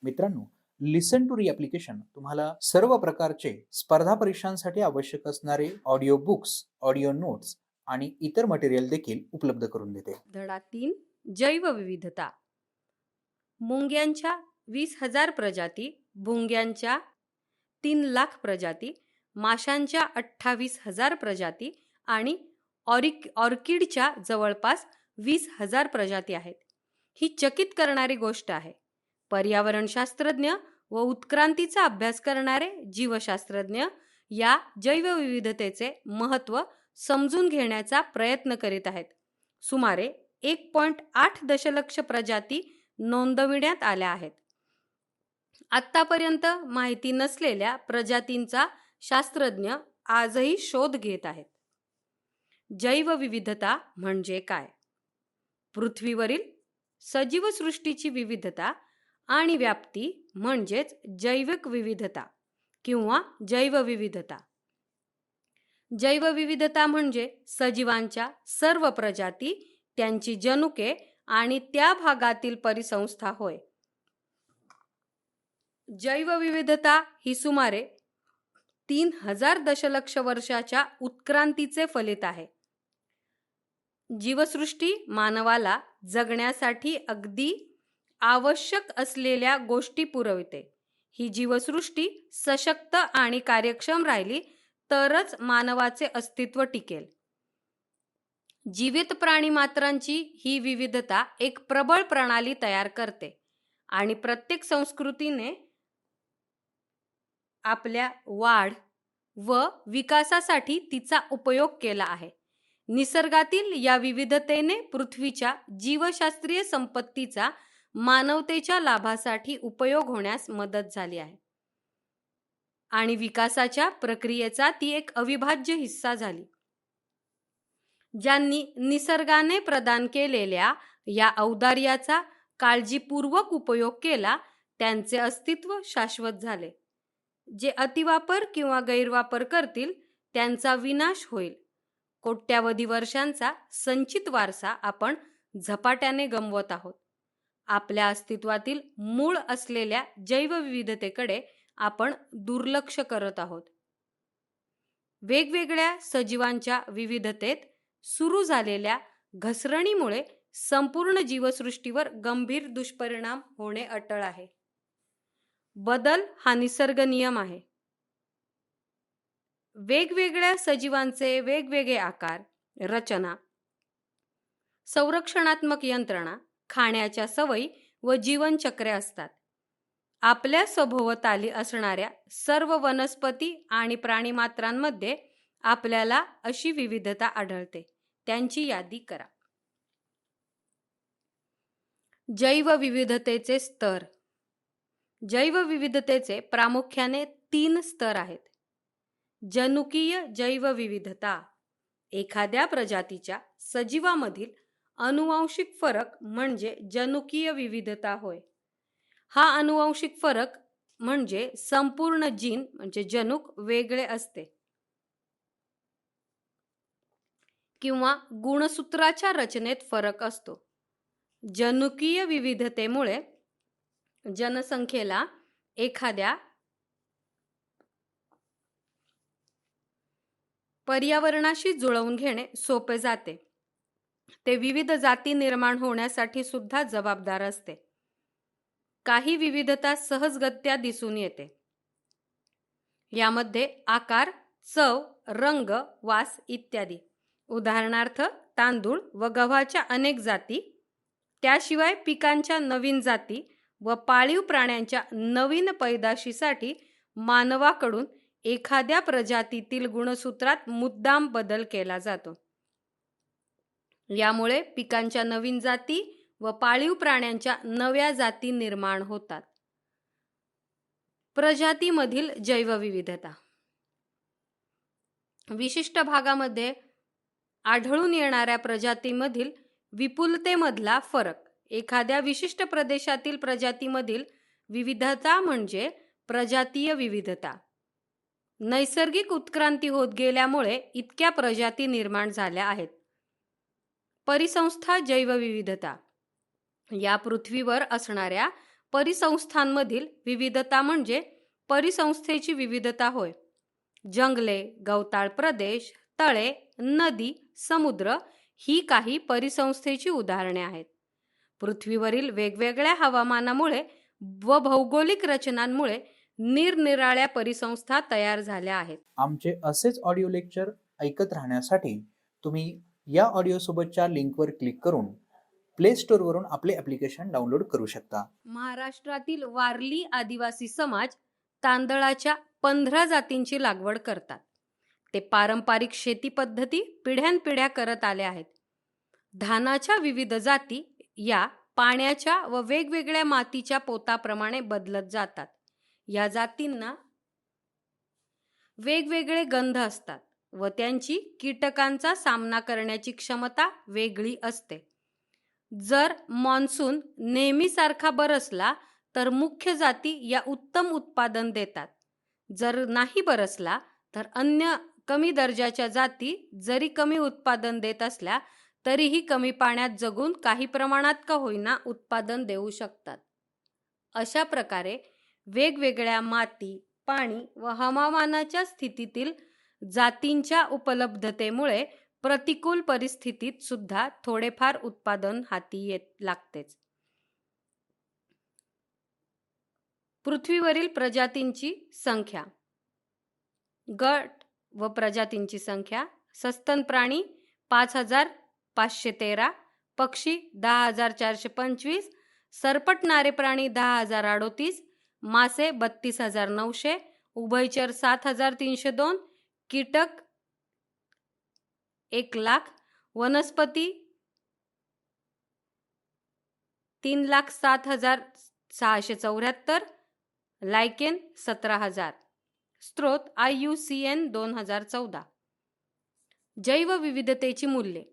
मित्रांनो, लिसन टू री ॲप्लिकेशन तुम्हाला सर्व प्रकारचे स्पर्धा परीक्षांसाठी आवश्यक असणारे ऑडिओ बुक्स, ऑडिओ नोट्स आणि इतर मटेरियल देखील उपलब्ध करून देते. धडा 3 जैवविविधता. मुंग्यांच्या 20,000 प्रजाती, भुंग्यांच्या 3,00,000 प्रजाती, माशांच्या 28,000 प्रजाती आणि ऑर्किडच्या जवळपास 20,000 प्रजाती आहेत. ही चकित करणारी गोष्ट आहे. पर्यावरणशास्त्रज्ञ व उत्क्रांतीचा अभ्यास करणारे जीवशास्त्रज्ञ या जैवविविधतेचे महत्त्व समजून घेण्याचा प्रयत्न करीत आहेत. सुमारे 1.8 दशलक्ष प्रजाती नोंदविण्यात आल्या आहेत. आत्तापर्यंत माहिती नसलेल्या प्रजातींचा शास्त्रज्ञ आजही शोध घेत आहेत. जैवविविधता म्हणजे काय? पृथ्वीवरील सजीवसृष्टीची विविधता आणि व्याप्ती म्हणजेच जैविक विविधता किंवा जैवविविधता. जैवविविधता म्हणजे सजीवांच्या सर्व प्रजाती, त्यांची जनुके आणि त्या भागातील परिसंस्था होय. जैवविविधता ही सुमारे 3,000 दशलक्ष वर्षाच्या उत्क्रांतीचे फलित आहे. जीवसृष्टी मानवाला जगण्यासाठी अगदी आवश्यक असलेल्या गोष्टी पुरविते. ही जीवसृष्टी सशक्त आणि कार्यक्षम राहिली तरच मानवाचे अस्तित्व टिकेल. जीवित प्राणीमात्रांची ही विविधता एक प्रबळ प्रणाली तयार करते आणि प्रत्येक संस्कृतीने आपल्या वाढ व विकासासाठी तिचा उपयोग केला आहे. निसर्गातील या विविधतेने पृथ्वीच्या जीवशास्त्रीय संपत्तीचा मानवतेच्या लाभासाठी उपयोग होण्यास मदत झाली आहे आणि विकासाच्या प्रक्रियेचा ती एक अविभाज्य हिस्सा झाली. ज्यांनी निसर्गाने प्रदान केलेल्या या औदार्याचा काळजीपूर्वक उपयोग केला त्यांचे अस्तित्व शाश्वत झाले. जे अतिवापर किंवा गैरवापर करतील त्यांचा विनाश होईल. कोट्यावधी वर्षांचा संचित वारसा आपण झपाट्याने गमवत आहोत. आपल्या अस्तित्वातील मूळ असलेल्या जैवविविधतेकडे आपण दुर्लक्ष करत आहोत. वेगवेगळ्या सजीवांच्या विविधतेत सुरू झालेल्या घसरणीमुळे संपूर्ण जीवसृष्टीवर गंभीर दुष्परिणाम होणे अटळ आहे. बदल हा निसर्ग नियम आहे. वेगवेगळ्या सजीवांचे वेगवेगळे आकार, रचना, संरक्षणात्मक यंत्रणा, खाण्याच्या सवयी व जीवनचक्रे असतात. आपल्या सभोवताली असणाऱ्या सर्व वनस्पती आणि प्राणीमात्रांमध्ये आपल्याला अशी विविधता आढळते. त्यांची यादी करा. जैवविविधतेचे स्तर. जैवविविधतेचे प्रामुख्याने 3 स्तर आहेत. जनुकीय जैवविविधता. एखाद्या प्रजातीच्या सजीवामधील अनुवांशिक फरक म्हणजे जनुकीय विविधता होय. हा अनुवांशिक फरक म्हणजे संपूर्ण जीन म्हणजे जनुक वेगळे असते किंवा गुणसूत्राच्या रचनेत फरक असतो. जनुकीय विविधतेमुळे जनसंख्येला एखाद्या पर्यावरणाशी जुळवून घेणे सोपे जाते. ते विविध जाती निर्माण होण्यासाठी सुद्धा जबाबदार असते. काही विविधता सहजगत्या दिसून येते. यामध्ये आकार, चव, रंग, वास इत्यादी. उदाहरणार्थ तांदूळ व गव्हाच्या अनेक जाती, त्याशिवाय पिकांच्या नवीन जाती व पाळीव प्राण्यांच्या नवीन पैदाशीसाठी मानवाकडून एखाद्या प्रजातीतील गुणसूत्रात मुद्दाम बदल केला जातो. यामुळे पिकांच्या नवीन जाती व पाळीव प्राण्यांच्या नव्या जाती निर्माण होतात. प्रजातीमधील जैवविविधता. विशिष्ट भागामध्ये आढळून येणाऱ्या प्रजातीमधील विपुलतेमधला फरक. एखाद्या विशिष्ट प्रदेशातील प्रजातीमधील विविधता म्हणजे प्रजातीय विविधता. नैसर्गिक उत्क्रांती होत गेल्यामुळे इतक्या प्रजाती निर्माण झाल्या आहेत. परिसंस्था जैवविविधता. या पृथ्वीवर असणाऱ्या परिसंस्थांमधील विविधता म्हणजे परिसंस्थेची विविधता होय. जंगले, गवताळ प्रदेश, तळे, नदी, समुद्र ही काही परिसंस्थेची उदाहरणे आहेत. पृथ्वीवरील वेगवेगळ्या हवामानामुळे व भौगोलिक रचनांमुळे निरनिराळ्या परिसंस्था तयार झाल्या आहेत. आमचे असेच ऑडिओ लेक्चर ऐकत राहण्यासाठी तुम्ही या ऑडिओसोबतच्या लिंकवर क्लिक करून प्ले स्टोअरवरून आपले ॲप्लिकेशन डाउनलोड करू शकता. महाराष्ट्रातील वारली आदिवासी समाज तांदळाच्या 15 जातींची लागवड करतात. ते पारंपरिक शेती पद्धती पिढ्यानपिढ्या करत आले आहेत. धानाच्या विविध जाती या पाण्याच्या व वेगवेगळ्या मातीच्या पोताप्रमाणे बदलत जातात. या जातींना वेगवेगळे गंध असतात व त्यांची कीटकांचा सामना करण्याची क्षमता वेगळी असते. जर मॉन्सून नेहमीसारखा बरसला तर मुख्य जाती या उत्तम उत्पादन देतात. जर नाही बरसला तर अन्य कमी दर्जाच्या जाती जरी कमी उत्पादन देत असल्या तरीही कमी पाण्यात जगून काही प्रमाणात का होईना उत्पादन देऊ शकतात. अशा प्रकारे वेगवेगळ्या माती, पाणी व हवामानाच्या स्थितीतील जातींच्या उपलब्धतेमुळे प्रतिकूल परिस्थितीत सुद्धा थोडेफार उत्पादन हाती येत लागतेच. पृथ्वीवरील प्रजातींची संख्या. गट व प्रजातींची संख्या. सस्तन प्राणी 5513, पक्षी 10425, सरपटणारे प्राणी 10038, मासे 32900, उभयचर 7302, कीटक 1,00,000, वनस्पती 3,07,674, लायकेन 17,000. स्रोत IUCN 2014. जैवविविधतेची मूल्ये.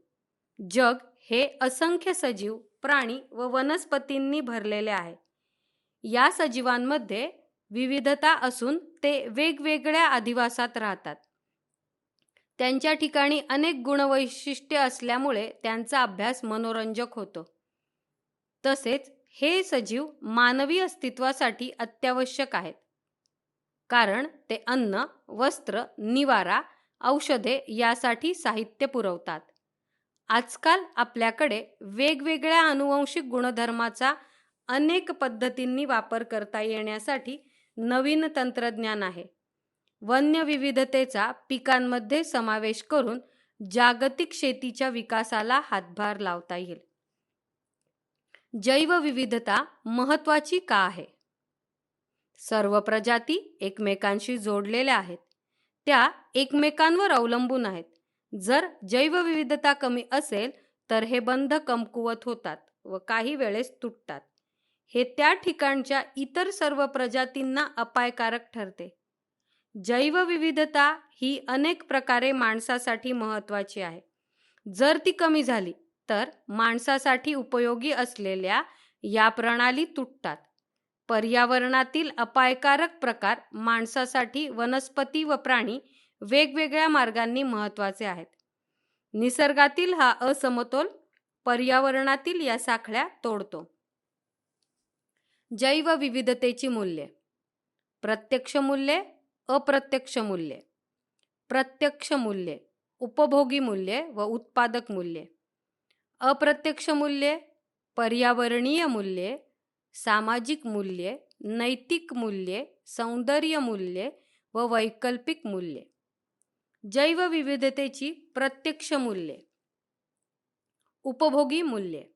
जग हे असंख्य सजीव, प्राणी व वनस्पतींनी भरलेले आहे. या सजीवांमध्ये विविधता असून ते वेगवेगळ्या अधिवासात राहतात. त्यांच्या ठिकाणी अनेक गुणवैशिष्ट्ये असल्यामुळे त्यांचा अभ्यास मनोरंजक होतो. तसेच हे सजीव मानवी अस्तित्वासाठी अत्यावश्यक आहेत, कारण ते अन्न, वस्त्र, निवारा, औषधे यासाठी साहित्य पुरवतात. आजकाल आपल्याकडे वेगवेगळ्या अनुवंशिक गुणधर्माचा अनेक पद्धतींनी वापर करता येण्यासाठी नवीन तंत्रज्ञान आहे. वन्य विविधतेचा पिकांमध्ये समावेश करून जागतिक शेतीच्या विकासाला हातभार लावता येईल. जैवविविधता महत्त्वाची का आहे? सर्व प्रजाती एकमेकांशी जोडलेल्या आहेत. त्या एकमेकांवर अवलंबून आहेत. जर जैवविविधता कमी असेल तर हे बंध कमकुवत होतात व काही वेळेस तुटतात. हे त्या ठिकाणच्या इतर सर्व प्रजातींना अपायकारक ठरते. जैवविविधता ही अनेक प्रकारे माणसासाठी महत्त्वाची आहे. जर ती कमी झाली तर माणसासाठी उपयोगी असलेल्या या प्रणाली तुटतात. पर्यावरणातील अपायकारक प्रकार माणसासाठी वनस्पती व प्राणी वेगवेगळ्या मार्गांनी महत्त्वाचे आहेत. निसर्गातील हा असमतोल पर्यावरणातील या साखळ्या तोडतो. जैवविविधतेची मूल्ये. प्रत्यक्ष मूल्ये, अप्रत्यक्ष मूल्ये. प्रत्यक्ष मूल्ये उपभोगी मूल्ये व उत्पादक मूल्ये. अप्रत्यक्ष मूल्ये पर्यावरणीय मूल्ये, सामाजिक मूल्ये, नैतिक मूल्ये, सौंदर्य मूल्ये व वैकल्पिक मूल्ये. जैवविविधतेची प्रत्यक्ष मूल्ये. उपभोगी मूल्ये.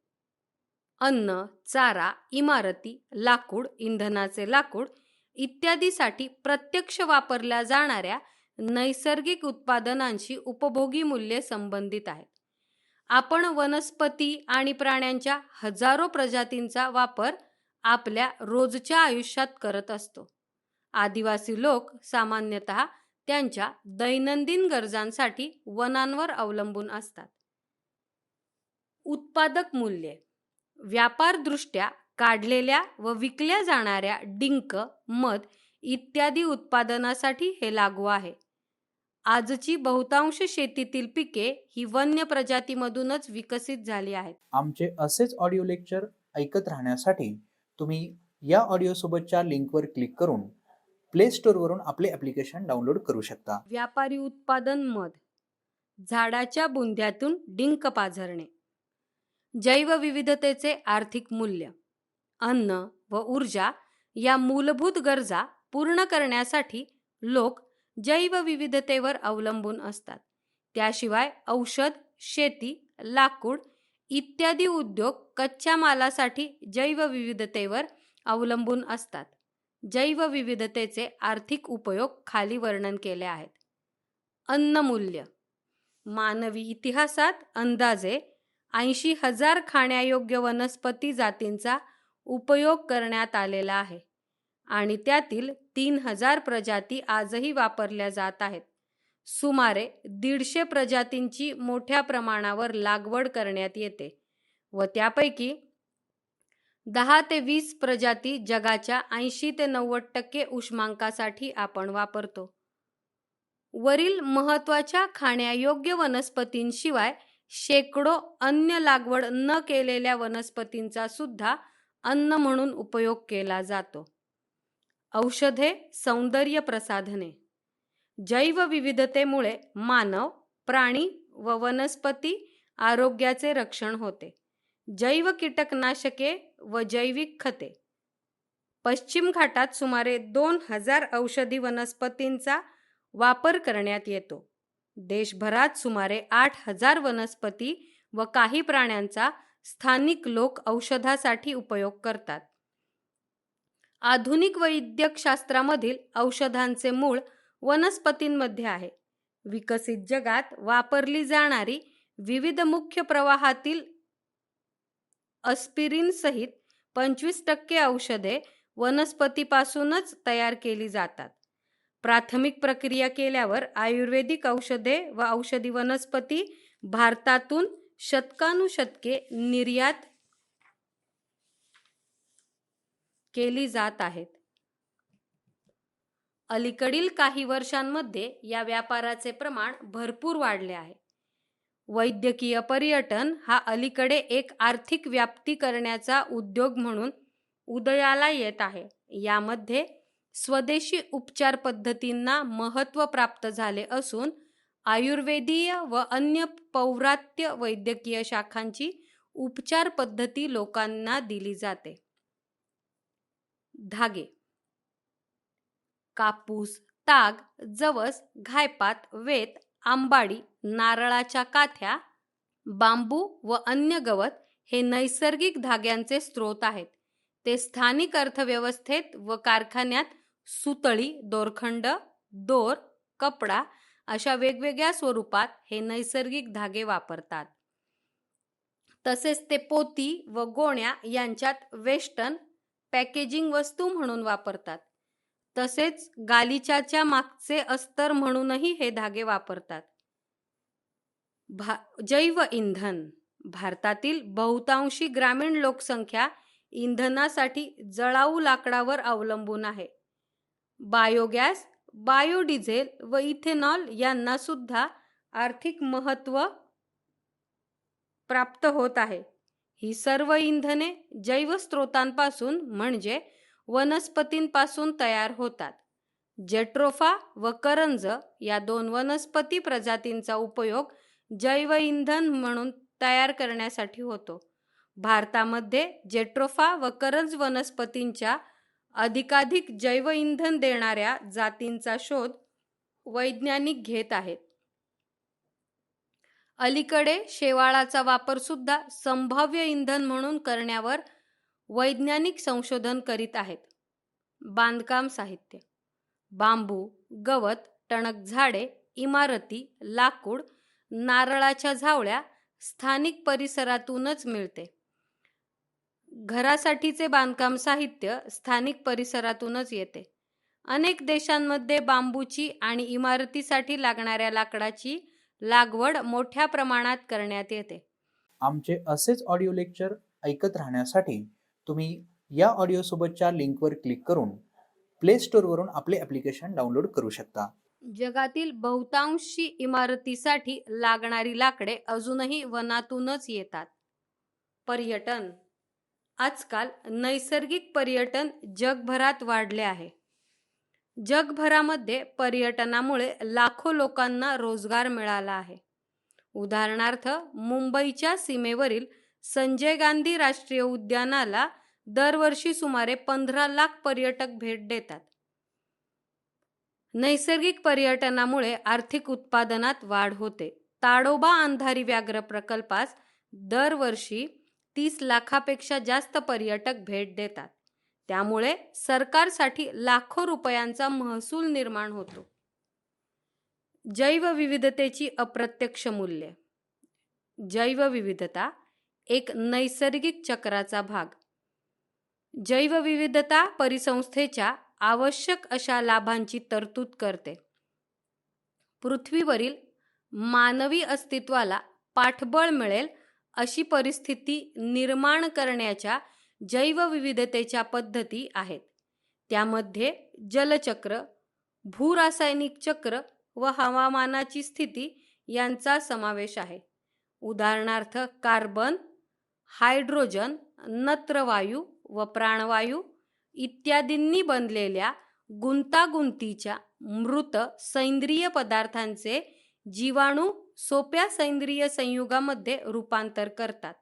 अन्न, चारा, इमारती, लाकूड, इंधनाचे लाकूड इत्यादीसाठी प्रत्यक्ष वापरल्या जाणाऱ्या नैसर्गिक उत्पादनांशी उपभोगी मूल्ये संबंधित आहेत. आपण वनस्पती आणि प्राण्यांच्या हजारो प्रजातींचा वापर आपल्या रोजच्या आयुष्यात करत असतो. आदिवासी लोक सामान्यतः त्यांच्या दैनंदिन गरजांसाठी वनांवर अवलंबून असतात. उत्पादक मूल्ये. व्यापारदृष्ट्या काढलेल्या व विकल्या जाणाऱ्या डिंक, मध इत्यादी उत्पादनासाठी हे लागू आहे. आजची बहुतांश शेतीतील पिके ही वन्य प्रजातीमधूनच विकसित झाली आहेत. आमचे असेच ऑडिओ लेक्चर ऐकत राहण्यासाठी तुम्ही या ऑडिओसोबतच्या लिंकवर क्लिक करून प्ले स्टोअरवरून आपले ॲप्लिकेशन डाउनलोड करू शकता. व्यापारी उत्पादन मध, झाडाच्या बुंध्यातून डिंक पाझरणे, जैवविविधतेचे आर्थिक मूल्य. अन्न व ऊर्जा या मूलभूत गरजा पूर्ण करण्यासाठी लोक जैवविविधतेवर अवलंबून असतात. त्याशिवाय औषध, शेती, लाकूड इत्यादी उद्योग कच्च्या मालासाठी जैवविविधतेवर अवलंबून असतात. जैवविविधतेचे आर्थिक उपयोग खाली वर्णन केले आहेत. अन्नमूल्य. मानवी इतिहासात अंदाजे 80,000 खाण्यायोग्य वनस्पती जातींचा उपयोग करण्यात आलेला आहे आणि त्यातील 3,000 प्रजाती आजही वापरल्या जात आहेत. सुमारे 150 प्रजातींची मोठ्या प्रमाणावर लागवड करण्यात येते व त्यापैकी 10 ते 20 प्रजाती जगाच्या 80 ते 90% उष्मांकासाठी आपण वापरतो. वरील महत्त्वाच्या खाण्यायोग्य वनस्पतींशिवाय शेकडो अन्य लागवड न केलेल्या वनस्पतींचा सुद्धा अन्न म्हणून उपयोग केला जातो. औषधे, सौंदर्य प्रसाधने. जैवविविधतेमुळे मानव, प्राणी व वनस्पती आरोग्याचे रक्षण होते. जैव कीटकनाशके व जैविक खते. पश्चिम घाटात सुमारे 2,000 औषधी वनस्पतींचा वापर करण्यात येतो. देशभरात सुमारे 8,000 वनस्पती व काही प्राण्यांचा स्थानिक लोक औषधासाठी उपयोग करतात. आधुनिक वैद्यकशास्त्रामधील औषधांचे मूळ वनस्पतींमध्ये आहे. विकसित जगात वापरली जाणारी विविध मुख्य प्रवाहातील अस्पिरिन सहित 25% औषधे वनस्पतीपासूनच तयार केली जातात. प्राथमिक प्रक्रिया केल्यावर आयुर्वेदिक औषधे व औषधी वनस्पती भारतातून शतकानुशतके निर्यात केली जात आहेत. अलीकडील काही वर्षांमध्ये या व्यापाराचे प्रमाण भरपूर वाढले आहे. वैद्यकीय पर्यटन हा अलीकडे एक आर्थिक व्याप्ती करण्याचा उद्योग म्हणून उदयाला येत आहे. यामध्ये स्वदेशी उपचार पद्धतींना महत्त्व प्राप्त झाले असून आयुर्वेदीय व अन्य पौरात्य वैद्यकीय शाखांची उपचार पद्धती लोकांना दिली जाते. धागे. कापूस, ताग, जवस, घायपात, वेत, आंबाडी, नारळाच्या काथ्या, बांबू व अन्य गवत हे नैसर्गिक धाग्यांचे स्रोत आहेत. ते स्थानिक अर्थव्यवस्थेत व कारखान्यात सुतळी, दोरखंड, दोर, कपडा अशा वेगवेगळ्या स्वरूपात हे नैसर्गिक धागे वापरतात. तसेच ते पोती व गोण्या यांच्यात वेस्टर्न पॅकेजिंग वस्तू म्हणून वापरतात. तसेच गालिच्याच्या मागचे अस्तर म्हणूनही हे धागे वापरतात. जैव इंधन. भारतातील बहुतांशी ग्रामीण लोकसंख्या इंधनासाठी जळाऊ लाकडावर अवलंबून आहे. बायोगॅस, बायोडिझेल व इथेनॉल यांना सुद्धा आर्थिक महत्त्व प्राप्त होत आहे. ही सर्व इंधने जैवस्त्रोतांपासून म्हणजे वनस्पतींपासून तयार होतात. जेट्रोफा व करंज या 2 वनस्पती प्रजातींचा उपयोग जैव इंधन म्हणून तयार करण्यासाठी होतो. भारतामध्ये जेट्रोफा व करंज वनस्पतींच्या अधिकाधिक जैव इंधन देणाऱ्या जातींचा शोध वैज्ञानिक घेत आहेत. अलीकडे शेवाळाचा वापर सुद्धा संभाव्य इंधन म्हणून करण्यावर वैज्ञानिक संशोधन करीत आहेत. बांधकाम साहित्य. बांबू, गवत, टणक झाडे, इमारती, लाकूड, नारळाच्या झावळ्या स्थानिक परिसरातूनच मिळते. घरासाठीचे बांधकाम साहित्य स्थानिक परिसरातूनच येते. अनेक देशांमध्ये बांबूची आणि इमारतीसाठी लागणाऱ्या लाकडाची लागवड मोठ्या प्रमाणात करण्यात येते. आमचे असेच ऑडिओ लेक्चर ऐकत राहण्यासाठी तुम्ही या ऑडिओसोबतच्या लिंकवर क्लिक करून प्ले स्टोअरवरून आपले ॲप्लिकेशन डाउनलोड करू शकता. जगातील बहुतांशी इमारतीसाठी लागणारी लाकडे अजूनही वनातूनच येतात. पर्यटन. आजकाल नैसर्गिक पर्यटन जगभरात वाढले आहे. जगभरामध्ये पर्यटनामुळे लाखो लोकांना रोजगार मिळाला आहे. उदाहरणार्थ, मुंबईच्या सीमेवरील संजय गांधी राष्ट्रीय उद्यानाला दरवर्षी सुमारे 15 लाख पर्यटक भेट देतात. नैसर्गिक पर्यटनामुळे आर्थिक उत्पादनात वाढ होते. ताडोबा अंधारी व्याघ्र प्रकल्पास दरवर्षी 30 लाखापेक्षा जास्त पर्यटक भेट देतात. त्यामुळे सरकारसाठी लाखो रुपयांचा महसूल निर्माण होतो. जैवविविधतेची अप्रत्यक्ष मूल्ये. जैवविविधता एक नैसर्गिक चक्राचा भाग. जैवविविधता परिसंस्थेच्या आवश्यक अशा लाभांची तरतूद करते. पृथ्वीवरील मानवी अस्तित्वाला पाठबळ मिळेल अशी परिस्थिती निर्माण करण्याच्या जैवविविधतेच्या पद्धती आहेत. त्यामध्ये जलचक्र, भूरासायनिक चक्र व हवामानाची स्थिती यांचा समावेश आहे. उदाहरणार्थ, कार्बन, हायड्रोजन, नत्रवायू व प्राणवायू इत्यादींनी बनलेल्या गुंतागुंतीच्या मृत सेंद्रिय पदार्थांचे जीवाणू सोप्या सेंद्रिय संयुगामध्ये रूपांतर करतात.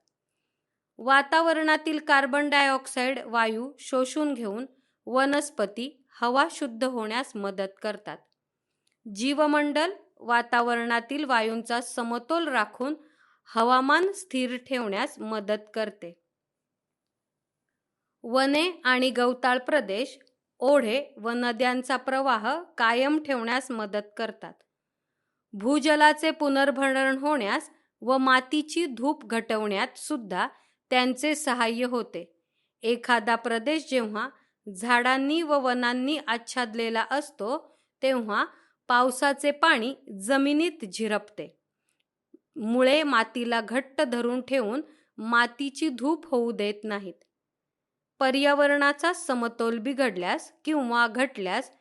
वातावरणातील कार्बन डायऑक्साईड वायू शोषून घेऊन वनस्पती हवा शुद्ध होण्यास मदत करतात. जीवमंडल वातावरणातील वायूंचा समतोल राखून हवामान स्थिर ठेवण्यास मदत करते. वने आणि गवताळ प्रदेश, ओढे व नद्यांचा प्रवाह कायम ठेवण्यास मदत करतात. भूजलाचे पुनर्भरण होण्यास व मातीची धूप घटवण्यात सुद्धा त्यांचे सहाय्य होते. एखादा प्रदेश जेव्हा झाडांनी व वनांनी आच्छादलेला असतो तेव्हा पावसाचे पाणी जमिनीत झिरपते. मुळे मातीला घट्ट धरून ठेवून मातीची धूप होऊ देत नाहीत. पर्यावरणाचा समतोल बिघडल्यास किंवा घटल्यास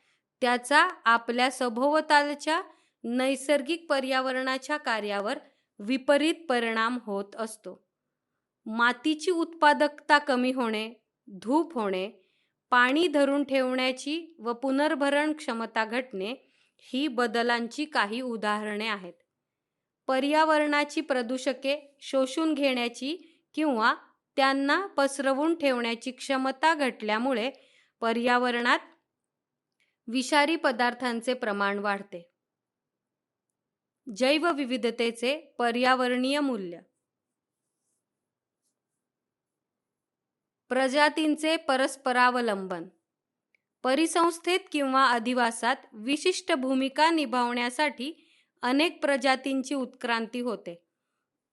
त्याचा आपल्या सभोवतालच्या नैसर्गिक पर्यावरणाच्या कार्यावर विपरीत परिणाम होत असतो. मातीची उत्पादकता कमी होणे, धूप होणे, पाणी धरून ठेवण्याची व पुनर्भरण क्षमता घटणे ही बदलांची काही उदाहरणे आहेत. पर्यावरणाची प्रदूषके शोषून घेण्याची किंवा त्यांना पसरवून ठेवण्याची क्षमता घटल्यामुळे पर्यावरणात विषारी पदार्थांचे प्रमाण वाढते. जैवविविधतेचे पर्यावरणीय मूल्य. प्रजातींचे परस्परावलंबन. परिसंस्थेत किंवा अधिवासात विशिष्ट भूमिका निभावण्यासाठी अनेक प्रजातींची उत्क्रांती होते.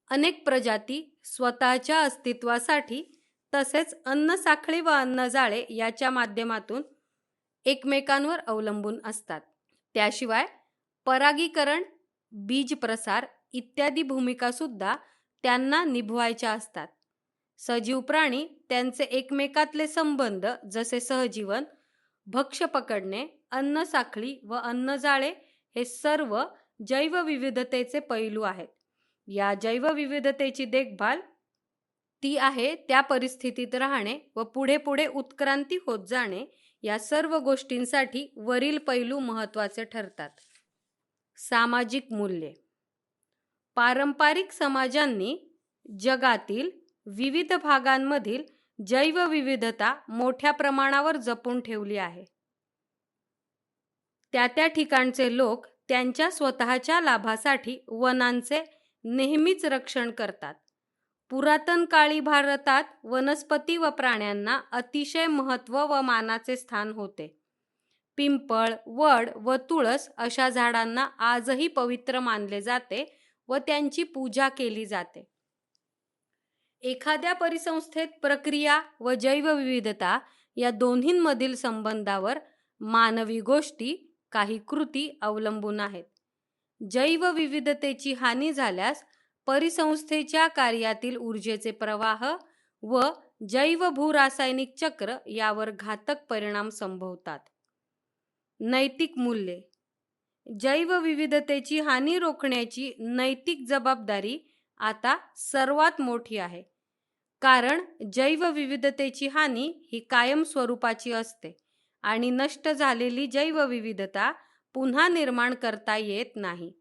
अनेक प्रजाती स्वतःच्या अस्तित्वासाठी तसेच अन्नसाखळी व अन्नजाळे याच्या माध्यमातून एकमेकांवर अवलंबून असतात. त्याशिवाय परागीकरण, बीज प्रसार इत्यादी भूमिका सुद्धा त्यांना निभवायच्या असतात. सजीव प्राणी त्यांचे एकमेकातले संबंध जसे सहजीवन, भक्ष्य पकडणे, अन्नसाखळी व अन्नजाळे हे सर्व जैवविविधतेचे पैलू आहेत. या जैवविविधतेची देखभाल ती आहे त्या परिस्थितीत राहणे व पुढे पुढे उत्क्रांती होत जाणे. या सर्व गोष्टींसाठी वरील पैलू महत्त्वाचे ठरतात. सामाजिक मूल्ये. पारंपरिक समाजांनी जगातील विविध भागांमधील जैवविविधता मोठ्या प्रमाणावर जपून ठेवली आहे. त्या ठिकाणचे लोक त्यांच्या स्वतःच्या लाभासाठी वनांचे नेहमीच रक्षण करतात. पुरातन काळी भारतात वनस्पती व प्राण्यांना अतिशय महत्त्व व मानाचे स्थान होते. पिंपळ, वड व तुळस अशा झाडांना आजही पवित्र मानले जाते व त्यांची पूजा केली जाते. एखाद्या परिसंस्थेत प्रक्रिया व जैवविविधता या दोन्हींमधील संबंधावर मानवी गोष्टी, काही कृती अवलंबून आहेत. जैवविविधतेची हानी झाल्यास परिसंस्थेच्या कार्यातील ऊर्जेचे प्रवाह व जैवभूरासायनिक चक्र यावर घातक परिणाम संभवतात. नैतिक मूल्ये. जैवविविधतेची हानी रोखण्याची नैतिक जबाबदारी आता सर्वात मोठी आहे. कारण जैवविविधतेची हानी ही कायम स्वरूपाची असते आणि नष्ट झालेली जैवविविधता पुन्हा निर्माण करता येत नाही.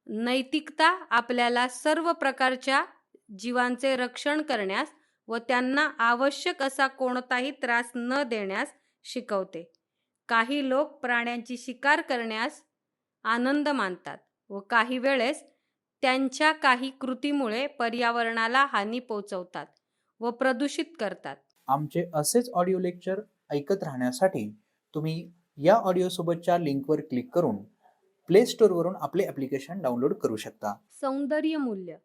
नैतिकता आपल्याला सर्व प्रकारच्या जीवांचे रक्षण करण्यास व त्यांना आवश्यक असा कोणताही त्रास न देण्यास शिकवते. काही लोक प्राण्यांची शिकार करण्यास आनंद मानतात व काही वेळेस त्यांच्या काही कृतीमुळे पर्यावरणाला हानी पोहोचवतात व प्रदूषित करतात. आमचे असेच ऑडिओ लेक्चर ऐकत राहण्यासाठी तुम्ही या ऑडिओसोबतच्या लिंकवर क्लिक करून प्ले स्टोअरवरून आपले ॲप्लिकेशन डाउनलोड करू शकता. सौंदर्य मूल्य.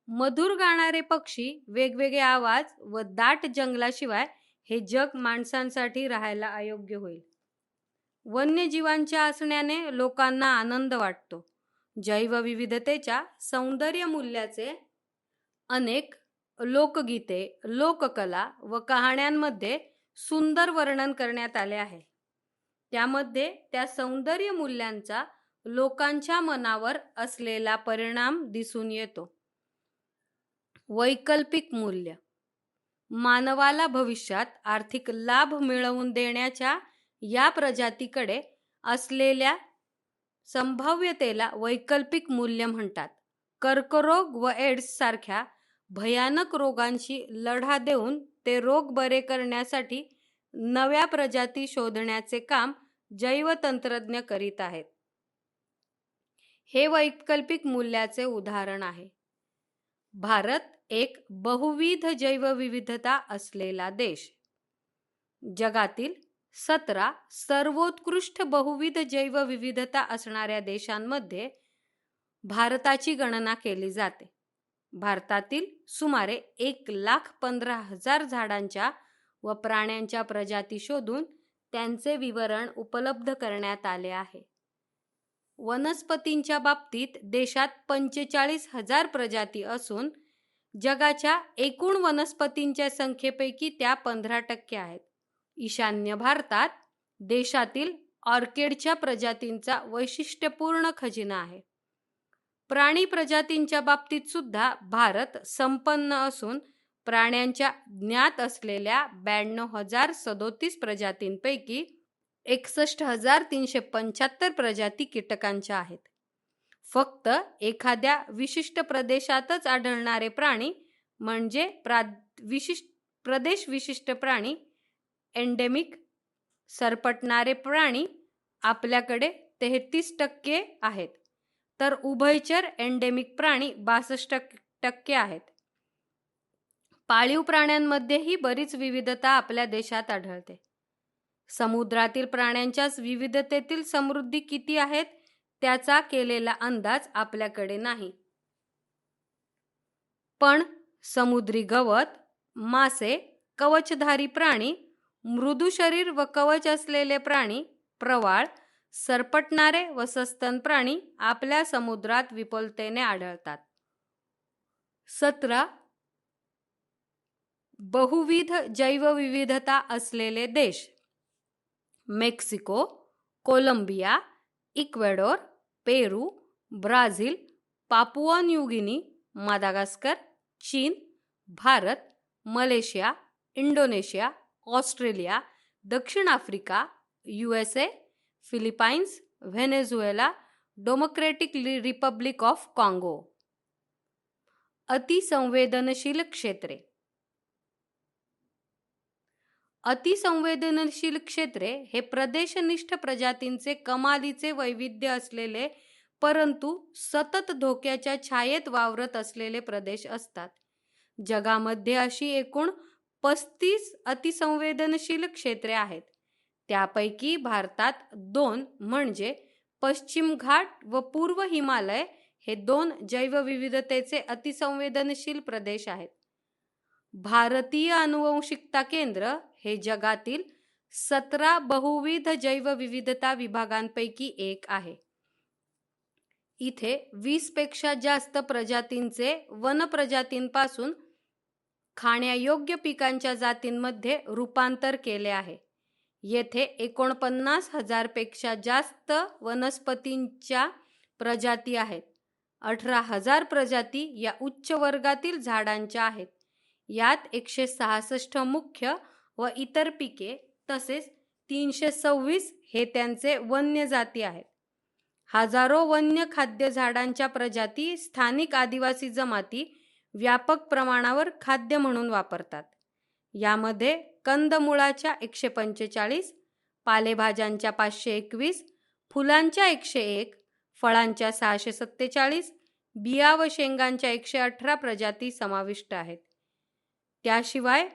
मधुर गाणारे पक्षी, वेगवेगळे आवाज व दाट जंगलाशिवाय हे जग माणसांसाठी राहायला अयोग्य होईल. वन्यजीवांच्या असण्याने लोकांना आनंद वाटतो. जैवविविधतेच्या सौंदर्य मूल्याचे अनेक लोकगीते, लोककला व कहाण्यांमध्ये सुंदर वर्णन करण्यात आले आहे. त्यामध्ये त्या सौंदर्य मूल्यांचा लोकांच्या मनावर असलेला परिणाम दिसून येतो. वैकल्पिक मूल्य. मानवाला भविष्यात आर्थिक लाभ मिळवून देण्याच्या या प्रजातीकडे असलेल्या संभाव्यतेला वैकल्पिक मूल्य म्हणतात. कर्करोग व एड्स सारख्या भयानक रोगांशी लढा देऊन ते रोग बरे करण्यासाठी नव्या प्रजाती शोधण्याचे काम जैवतंत्रज्ञ करीत आहेत. हे वैकल्पिक मूल्याचे उदाहरण आहे. भारत एक बहुविध जैवविविधता असलेला देश. जगातील 17 सर्वोत्कृष्ट बहुविध जैवविविधता असणाऱ्या देशांमध्ये भारताची गणना केली जाते. भारतातील सुमारे 1,15,000 झाडांच्या व प्राण्यांच्या प्रजाती शोधून त्यांचे विवरण उपलब्ध करण्यात आले आहे. वनस्पतींच्या बाबतीत देशात 45,000 प्रजाती असून जगाच्या एकूण वनस्पतींच्या संख्येपैकी त्या 15% आहेत. ईशान्य भारतात देशातील ऑर्किडच्या प्रजातींचा वैशिष्ट्यपूर्ण खजिना आहे. प्राणी प्रजातींच्या बाबतीत सुद्धा भारत संपन्न असून प्राण्यांच्या ज्ञात असलेल्या 92,037 प्रजातींपैकी 61,375 प्रजाती कीटकांच्या आहेत. फक्त एखाद्या विशिष्ट प्रदेशातच आढळणारे प्राणी म्हणजे प्रदेश विशिष्ट प्राणी एंडेमिक सरपटणारे प्राणी आपल्याकडे 33% आहेत, तर उभयचर एंडेमिक प्राणी 62% आहेत. पाळीव प्राण्यांमध्येही बरीच विविधता आपल्या देशात आढळते. समुद्रातील प्राण्यांच्या विविधतेतील समृद्धी किती आहेत त्याचा केलेला अंदाज आपल्याकडे नाही. पण समुद्री गवत, मासे, कवचधारी प्राणी, मृदू शरीर व कवच असलेले प्राणी, प्रवाळ, सरपटणारे व सस्तन प्राणी आपल्या समुद्रात विपुलतेने आढळतात. 17 बहुविध जैवविविधता असलेले देश. Mexico, Colombia, Ecuador, Peru, Brazil, Papua New Guinea, Madagascar, चीन, भारत, मलेशिया, इंडोनेशिया, ऑस्ट्रेलिया, दक्षिण Africa, USA, Philippines, Venezuela, Democratic Republic of काँगो. अतिसंवेदनशील क्षेत्रे. अतिसंवेदनशील क्षेत्रे हे प्रदेशनिष्ठ प्रजातींचे कमालीचे वैविध्य असलेले परंतु सतत धोक्याच्या छायेत वावरत असलेले प्रदेश असतात. जगामध्ये अशी एकूण 35 अतिसंवेदनशील क्षेत्रे आहेत. त्यापैकी भारतात 2 म्हणजे पश्चिम घाट व पूर्व हिमालय हे 2 जैवविविधतेचे अतिसंवेदनशील प्रदेश आहेत. भारतीय अनुवंशिकता केंद्र हे जगातील 17 बहुविध जैवविविधता विभागांपैकी एक आहे. इथे 20 पेक्षा जास्त प्रजातींचे वनप्रजातींपासून खाण्यायोग्य पिकांच्या जातींमध्ये रूपांतर केले आहे. येथे 49,000 पेक्षा जास्त वनस्पतींच्या प्रजाती आहेत. 18,000 प्रजाती या उच्च वर्गातील झाडांच्या आहेत. यात 166 मुख्य व इतर पिके तसेच 326 हे त्यांचे वन्य जाती आहेत. हजारो वन्य खाद्य झाडांच्या प्रजाती स्थानिक आदिवासी जमाती व्यापक प्रमाणावर खाद्य म्हणून वापरतात. यामध्ये कंदमुळाच्या 145, पालेभाज्यांच्या 521, फुलांच्या 101, फळांच्या 647, बिया व शेंगांच्या 118 प्रजाती समाविष्ट आहेत. त्याशिवाय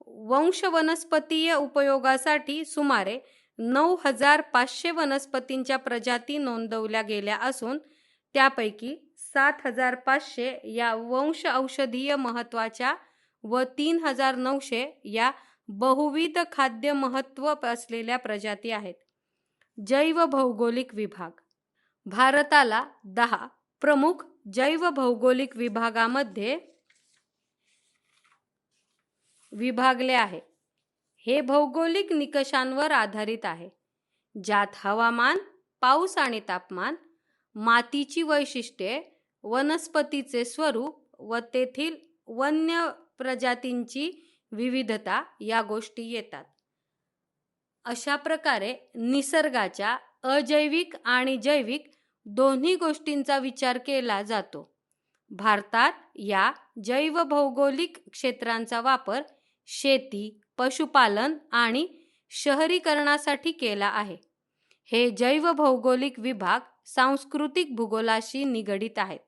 वंशवनस्पतीय उपयोगासाठी सुमारे 9,500 वनस्पतींच्या प्रजाती नोंदवल्या गेल्या असून त्यापैकी 7,500 या वंश औषधीय महत्त्वाच्या व 3,900 या बहुविध खाद्य महत्त्व असलेल्या प्रजाती आहेत. जैवभौगोलिक विभाग. भारताला 10 प्रमुख जैवभौगोलिक विभागामध्ये विभागले आहे. हे भौगोलिक निकषांवर आधारित आहे, ज्यात हवामान, पाऊस आणि तापमान, मातीची वैशिष्ट्ये, वनस्पतीचे स्वरूप व तेथील वन्य प्रजातींची विविधता या गोष्टी येतात. अशा प्रकारे निसर्गाच्या अजैविक आणि जैविक दोन्ही गोष्टींचा विचार केला जातो. भारतात या जैवभौगोलिक क्षेत्रांचा वापर शेती, पशुपालन आणि शहरीकरणासाठी केला आहे. हे जैवभौगोलिक विभाग सांस्कृतिक भूगोलाशी निगडित आहेत.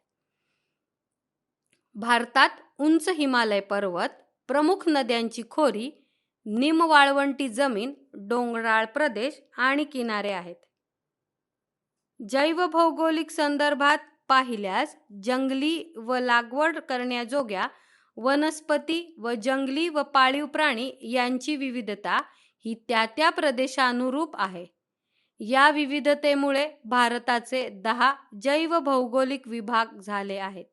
भारतात उंच हिमालय पर्वत, प्रमुख नद्यांची खोरी, निमवाळवंटी जमीन, डोंगराळ प्रदेश आणि किनारे आहेत. जैवभौगोलिक संदर्भात पाहिल्यास जंगली व लागवड करण्याजोग्या वनस्पती व जंगली व पाळीव प्राणी यांची विविधता ही त्या प्रदेशानुरूप आहे. या विविधतेमुळे भारताचे 10 जैवभौगोलिक विभाग झाले आहेत.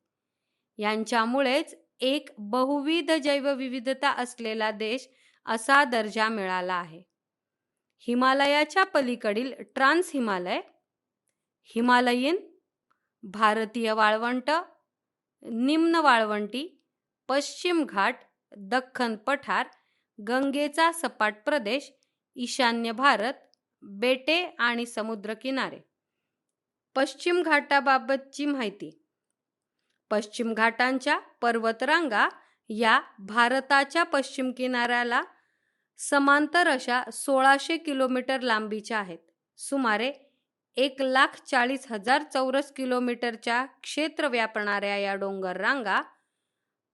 यांच्यामुळेच एक बहुविध जैवविविधता असलेला देश असा दर्जा मिळाला आहे. हिमालयाच्या पलीकडील ट्रान्स हिमालय, हिमालयीन, भारतीय वाळवंट, निम्न वाळवंटी, पश्चिम घाट, दख्खन पठार, गंगेचा सपाट प्रदेश, ईशान्य भारत, बेटे आणि समुद्रकिनारे. पश्चिम घाटाबाबतची माहिती. पश्चिम घाटांच्या पर्वतरांगा या भारताच्या पश्चिम किनाऱ्याला समांतर अशा 1600 किलोमीटर लांबीच्या आहेत. सुमारे 1,40,000 चौरस किलोमीटरच्या क्षेत्र व्यापणाऱ्या या डोंगर रांगा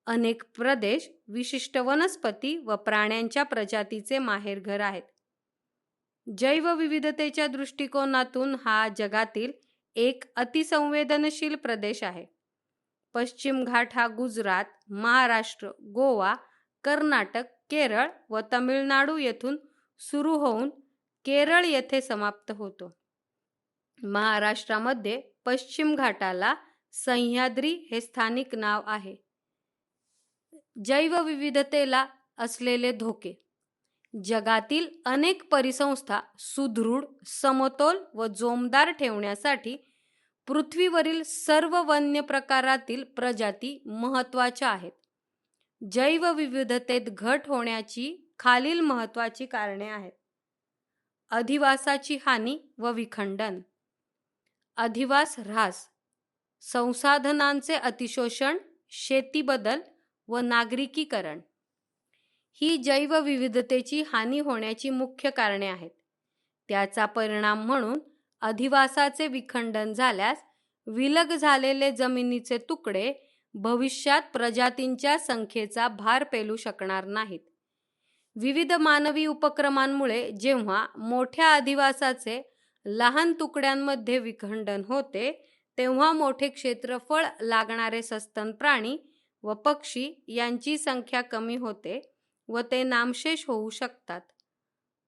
अनेक प्रदेश, विशिष्ट वनस्पती व प्राण्यांच्या प्रजातीचे माहेरघर आहेत. जैवविविधतेच्या दृष्टिकोनातून हा जगातील एक अतिसंवेदनशील प्रदेश आहे. पश्चिम घाट हा गुजरात, महाराष्ट्र, गोवा, कर्नाटक, केरळ व तमिळनाडू येथून सुरू होऊन केरळ येथे समाप्त होतो. महाराष्ट्रामध्ये पश्चिम घाटाला सह्याद्री हे स्थानिक नाव आहे. जैवविविधतेला असलेले धोके. जगातील अनेक परिसंस्था सुदृढ, समतोल व जोमदार ठेवण्यासाठी पृथ्वीवरील सर्व वन्य प्रकारातील प्रजाती महत्त्वाच्या आहेत. जैवविविधतेत घट होण्याची खालील महत्त्वाची कारणे आहेत. अधिवासाची हानी व विखंडन, अधिवास ऱ्हास, संसाधनांचे अतिशोषण, शेती बदल व नागरिकीकरण ही जैवविविधतेची हानी होण्याची मुख्य कारणे आहेत. त्याचा परिणाम म्हणून अधिवासाचे विखंडन झाल्यास विलग झालेले जमिनीचे तुकडे भविष्यात प्रजातींच्या संख्येचा भार पेलू शकणार नाहीत. विविध मानवी उपक्रमांमुळे जेव्हा मोठ्या अधिवासाचे लहान तुकड्यांमध्ये विखंडन होते, तेव्हा मोठे क्षेत्रफळ लागणारे सस्तन प्राणी व पक्षी यांची संख्या कमी होते व ते नामशेष होऊ शकतात.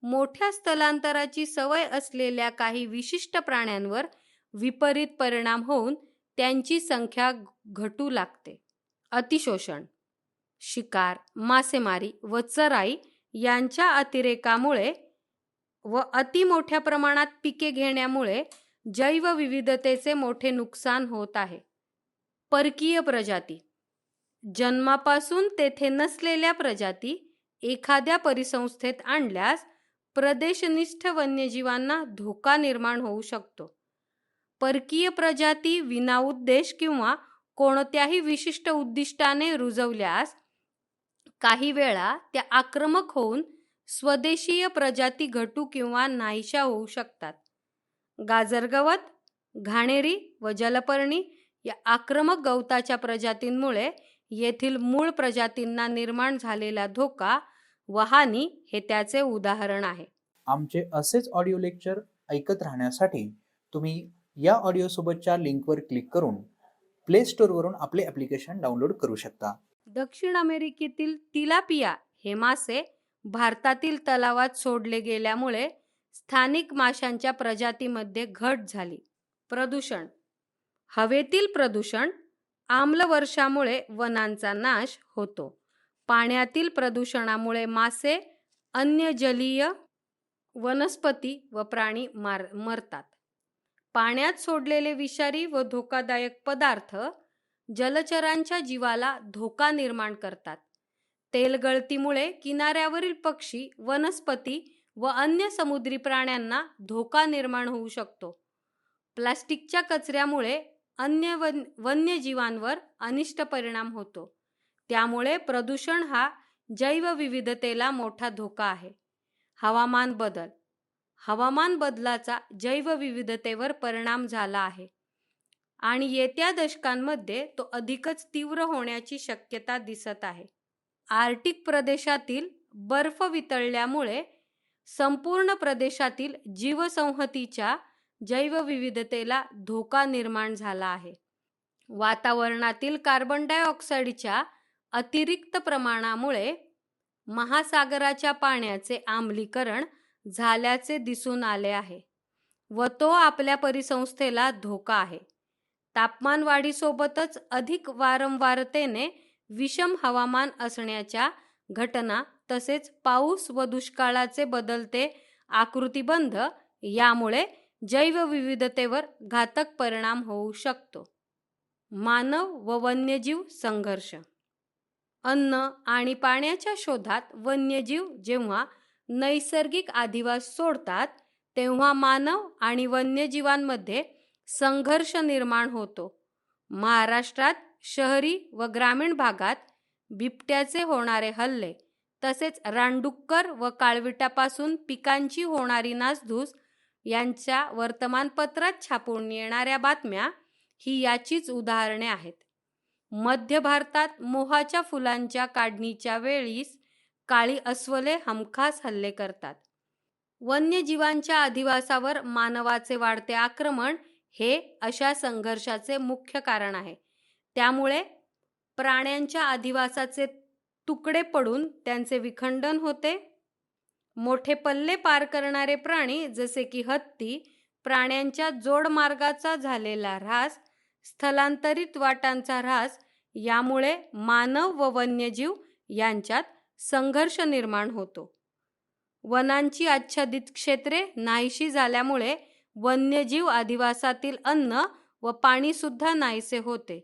मोठ्या स्थलांतराची सवय असलेल्या काही विशिष्ट प्राण्यांवर विपरीत परिणाम होऊन त्यांची संख्या घटू लागते. अतिशोषण, शिकार, मासेमारी व चराई यांच्या अतिरेकामुळे व अति मोठ्या प्रमाणात पिके घेण्यामुळे जैवविविधतेचे मोठे नुकसान होत आहे. परकीय प्रजाती. जन्मापासून तेथे नसलेल्या प्रजाती एखाद्या परिसंस्थेत आणल्यास प्रदेशनिष्ठ वन्यजीवांना धोका निर्माण होऊ शकतो. परकीय प्रजाती विनाउद्देश किंवा कोणत्याही विशिष्ट उद्दिष्टाने रुजवल्यास काही वेळा त्या आक्रमक होऊन स्वदेशीय प्रजाती घटू किंवा नाहीशा होऊ शकतात. गाजरगवत, घाणेरी व जलपर्णी या आक्रमक गवताच्या प्रजातींमुळे येथील मूळ प्रजातींना निर्माण झालेला धोका व हानी हे त्याचे उदाहरण आहे. आमचे असेच ऑडिओ लेक्चर ऐकत राहण्यासाठी तुम्ही या ऑडिओ सोबतच्या लिंकवर क्लिक करून प्ले स्टोअरवरून आपले ॲप्लिकेशन डाउनलोड करू शकता. दक्षिण अमेरिकेतील तिलापिया हे मासे भारतातील तलावात सोडले गेल्यामुळे स्थानिक माशांच्या प्रजातीमध्ये घट झाली. प्रदूषण. हवेतील प्रदूषण. आम्लवर्षामुळे वनांचा नाश होतो. पाण्यातील प्रदूषणामुळे मासे, अन्य जलीय वनस्पती व प्राणी मरतात. पाण्यात सोडलेले विषारी व धोकादायक पदार्थ जलचरांच्या जीवाला धोका निर्माण करतात. तेलगळतीमुळे किनाऱ्यावरील पक्षी, वनस्पती व अन्य समुद्री प्राण्यांना धोका निर्माण होऊ शकतो. प्लास्टिकच्या कचऱ्यामुळे अन्य वन्यजीवांवर अनिष्ट परिणाम होतो. त्यामुळे प्रदूषण हा जैवविविधतेला मोठा धोका आहे. हवामान बदल. हवामान बदलाचा जैवविविधतेवर परिणाम झाला आहे आणि येत्या दशकांमध्ये तो अधिकच तीव्र होण्याची शक्यता दिसत आहे. आर्क्टिक प्रदेशातील बर्फ वितळल्यामुळे संपूर्ण प्रदेशातील जीवसंहतीच्या जैवविविधतेला धोका निर्माण झाला आहे. वातावरणातील कार्बन डायऑक्साईडच्या अतिरिक्त प्रमाणामुळे महासागराच्या पाण्याचे आम्लीकरण झाल्याचे दिसून आले आहे व तो आपल्या परिसंस्थेला धोका आहे. तापमान वाढीसोबतच अधिक वारंवारतेने विषम हवामान असण्याच्या घटना तसेच पाऊस व दुष्काळाचे बदलते आकृतिबंध यामुळे जैवविविधतेवर घातक परिणाम होऊ शकतो. मानव व वन्यजीव संघर्ष. अन्न आणि पाण्याच्या शोधात वन्यजीव जेव्हा नैसर्गिक अधिवास सोडतात तेव्हा मानव आणि वन्यजीवांमध्ये संघर्ष निर्माण होतो. महाराष्ट्रात शहरी व ग्रामीण भागात बिबट्याचे होणारे हल्ले तसेच रानडुक्कर व काळविटापासून पिकांची होणारी नासधूस यांच्या वर्तमानपत्रात छापून येणाऱ्या बातम्या ही याचीच उदाहरणे आहेत. मध्य भारतात मोहाच्या फुलांच्या काढणीच्या वेळीस काळी अस्वले हमखास हल्ले करतात. वन्यजीवांच्या अधिवासावर मानवाचे वाढते आक्रमण हे अशा संघर्षाचे मुख्य कारण आहे. त्यामुळे प्राण्यांच्या अधिवासाचे तुकडे पडून त्यांचे विखंडन होते. मोठे पल्ले पार करणारे प्राणी जसे की हत्ती, प्राण्यांच्या जोडमार्गाचा झालेला ऱ्हास, स्थलांतरित वाटांचा ऱ्हास यामुळे मानव व वन्यजीव यांच्यात संघर्ष निर्माण होतो. वनांची आच्छादित क्षेत्रे नाहीशी झाल्यामुळे वन्यजीव अधिवासातील अन्न व पाणी सुद्धा नाहीसे होते.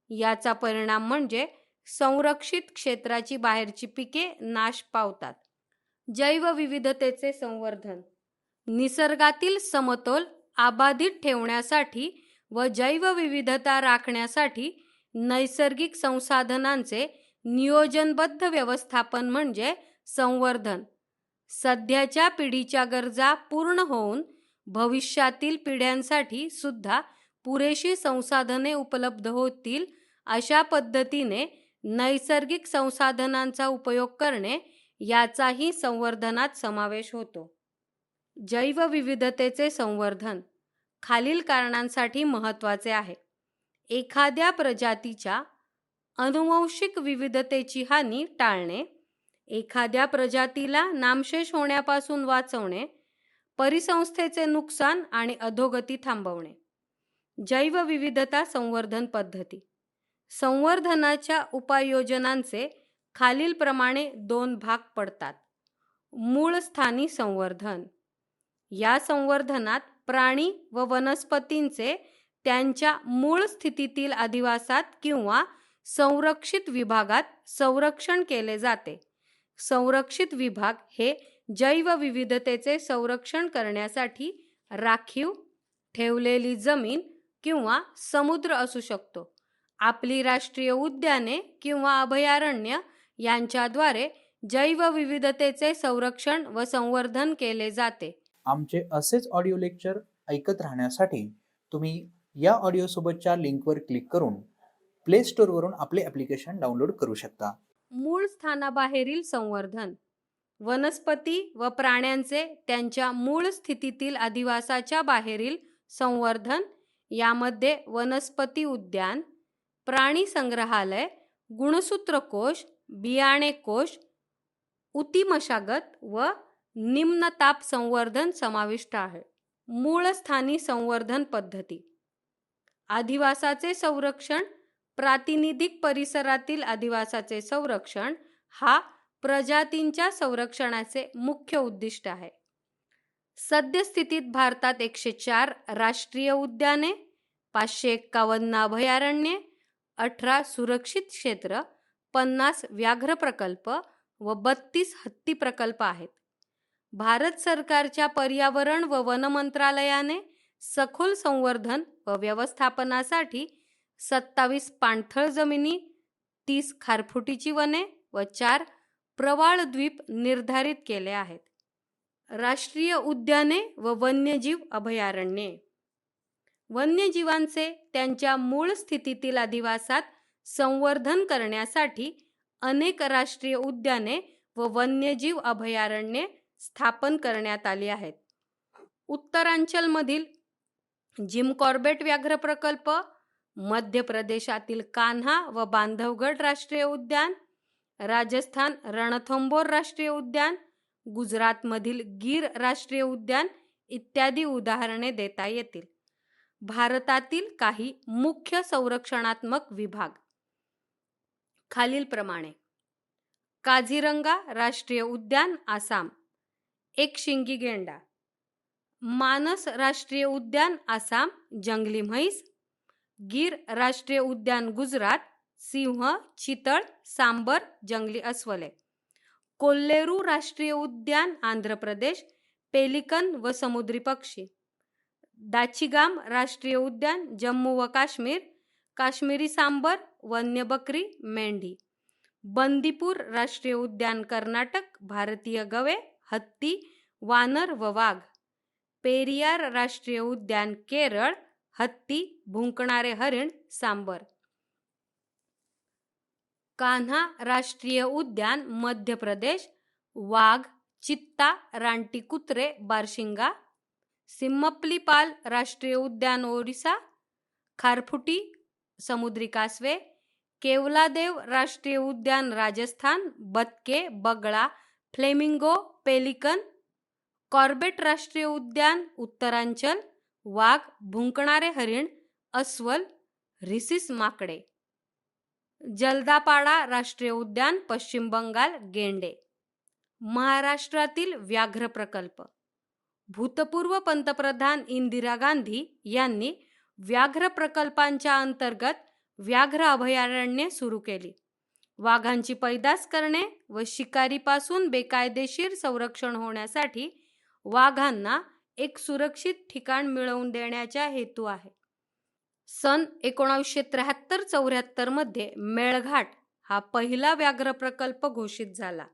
याचा परिणाम म्हणजे संरक्षित क्षेत्राची बाहेरची पिके नाश पावतात. जैवविविधतेचे संवर्धन. निसर्गातील समतोल अबाधित ठेवण्यासाठी व जैवविविधता राखण्यासाठी नैसर्गिक संसाधनांचे नियोजनबद्ध व्यवस्थापन म्हणजे संवर्धन. सध्याच्या पिढीच्या गरजा पूर्ण होऊन भविष्यातील पिढ्यांसाठी सुद्धा पुरेशी संसाधने उपलब्ध होतील अशा पद्धतीने नैसर्गिक संसाधनांचा उपयोग करणे याचाही संवर्धनात समावेश होतो. जैवविविधतेचे संवर्धन खालील कारणांसाठी महत्त्वाचे आहे. एखाद्या प्रजातीच्या अनुवांशिक विविधतेची हानी टाळणे, एखाद्या प्रजातीला नामशेष होण्यापासून वाचवणे, परिसंस्थेचे नुकसान आणि अधोगती थांबवणे. जैवविविधता संवर्धन पद्धती. संवर्धनाच्या उपाययोजनांचे खालीलप्रमाणे 2 भाग पडतात. मूळ स्थानी संवर्धन. या संवर्धनात प्राणी व वनस्पतींचे त्यांच्या मूळ स्थितीतील अधिवासात किंवा संरक्षित विभागात संरक्षण केले जाते. संरक्षित विभाग हे जैवविविधतेचे संरक्षण करण्यासाठी राखीव ठेवलेली जमीन किंवा समुद्र असू शकतो. आपली राष्ट्रीय उद्याने किंवा अभयारण्य यांच्याद्वारे जैवविविधतेचे संरक्षण व संवर्धन केले जाते. आमचे असेच ऑडिओ लेक्चर ऐकत राहण्यासाठी तुम्ही या ऑडिओ सोबतच्या लिंकवर क्लिक करून प्ले स्टोअरवरून आपले ॲप्लिकेशन डाउनलोड करू शकता. मूळ स्थानाबाहेरील संवर्धन. वनस्पती व प्राण्यांचे त्यांच्या मूळ स्थितीतील अधिवासाच्या बाहेरील संवर्धन यामध्ये वनस्पती उद्यान, प्राणी संग्रहालय, गुणसूत्र कोश, बियाणे कोश, उती मशागत व निम्नताप संवर्धन समाविष्ट आहे. मूळस्थानी संवर्धन पद्धती. अधिवासाचे संरक्षण. प्रातिनिधिक परिसरातील अधिवासाचे संरक्षण हा प्रजातींच्या संरक्षणाचे मुख्य उद्दिष्ट आहे. सद्यस्थितीत भारतात 104 राष्ट्रीय उद्याने, 551 अभयारण्ये, 18 सुरक्षित क्षेत्र, 50 व्याघ्र प्रकल्प व 32 हत्ती प्रकल्प आहेत. भारत सरकारच्या पर्यावरण व वन मंत्रालयाने सखोल संवर्धन व व्यवस्थापनासाठी 27 पाणथळ जमिनी, 30 खारफुटीची वने व 4 प्रवाळ द्वीप निर्धारित केले आहेत. राष्ट्रीय उद्याने व वन्यजीव अभयारण्ये. वन्यजीवांचे त्यांच्या मूळ स्थितीतील अधिवासात संवर्धन करण्यासाठी अनेक राष्ट्रीय उद्याने व वन्यजीव अभयारण्ये स्थापन करण्यात आली आहेत. उत्तरांचलमधील जिम कॉर्बेट व्याघ्र प्रकल्प, मध्य प्रदेशातील कान्हा व बांधवगड राष्ट्रीय उद्यान, राजस्थान रणथंबोर राष्ट्रीय उद्यान, गुजरातमधील गीर राष्ट्रीय उद्यान इत्यादी उदाहरणे देता येतील. भारतातील काही मुख्य संरक्षणात्मक विभाग खालीलप्रमाणे. काझीरंगा राष्ट्रीय उद्यान आसाम, एकशिंगी गेंडा. मानस राष्ट्रीय उद्यान आसाम, जंगली म्हैस. गीर राष्ट्रीय उद्यान गुजरात, सिंह, चितळ, सांबर, जंगली अस्वले. कोल्लेरू राष्ट्रीय उद्यान आंध्र प्रदेश, पेलिकन व समुद्री पक्षी. दाचिगाम राष्ट्रीय उद्यान जम्मू व काश्मीर, काश्मीरी सांबर, वन्य बकरी, मेंढी. बंदीपूर राष्ट्रीय उद्यान कर्नाटक, भारतीय गवे, हत्ती, वानर व वाघ. पेरियार राष्ट्रीय उद्यान केरळ, हत्ती, भुंकणारे हरिण, सांबर. कान्हा राष्ट्रीय उद्यान मध्य प्रदेश, वाघ, चित्ता, रानटी कुत्रे, बारशिंगा. सिम्मप्लीपाल राष्ट्रीय उद्यान ओरिसा, खारफुटी, समुद्री कासवे. केवलादेव राष्ट्रीय उद्यान राजस्थान, बदके, बगळा, फ्लेमिंगो, पेलिकन. कॉर्बेट राष्ट्रीय उद्यान उत्तरांचल, वाघ, भुंकणारे हरिण, अस्वल, रिसिस माकडे. जलदापाडा राष्ट्रीय उद्यान पश्चिम बंगाल, गेंडे. महाराष्ट्रातील व्याघ्र प्रकल्प. भूतपूर्व पंतप्रधान इंदिरा गांधी यांनी व्याघ्र प्रकल्पांच्या अंतर्गत व्याघ्र अभयारण्ये सुरू केली. वाघांची पैदास करणे व शिकारीपासून बेकायदेशीर संरक्षण होण्यासाठी वाघांना एक सुरक्षित ठिकाण मिळवून देण्याचा हेतू आहे. सन 1973-74 मध्ये मेळघाट हा पहिला व्याघ्र प्रकल्प घोषित झाला.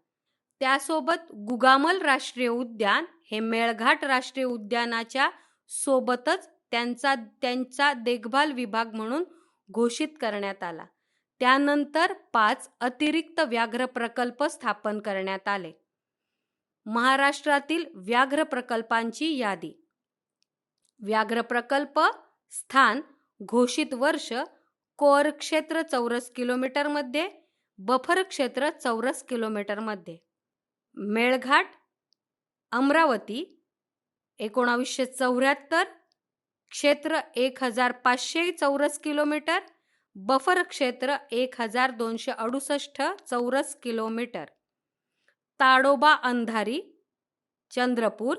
त्यासोबत गुगामल राष्ट्रीय उद्यान हे मेळघाट राष्ट्रीय उद्यानाच्या सोबतच त्यांचा देखभाल विभाग म्हणून घोषित करण्यात आला. त्यानंतर 5 अतिरिक्त व्याघ्र प्रकल्प स्थापन करण्यात आले. महाराष्ट्रातील व्याघ्र प्रकल्पांची यादी. व्याघ्र प्रकल्प स्थान घोषित वर्ष कोअर क्षेत्र चौरस किलोमीटर मध्ये, बफर क्षेत्र चौरस किलोमीटर मध्ये. मेळघाट अमरावती 1974, क्षेत्र 1500 चौरस किलोमीटर, बफर क्षेत्र 1268 चौरस किलोमीटर. ताडोबा अंधारी चंद्रपूर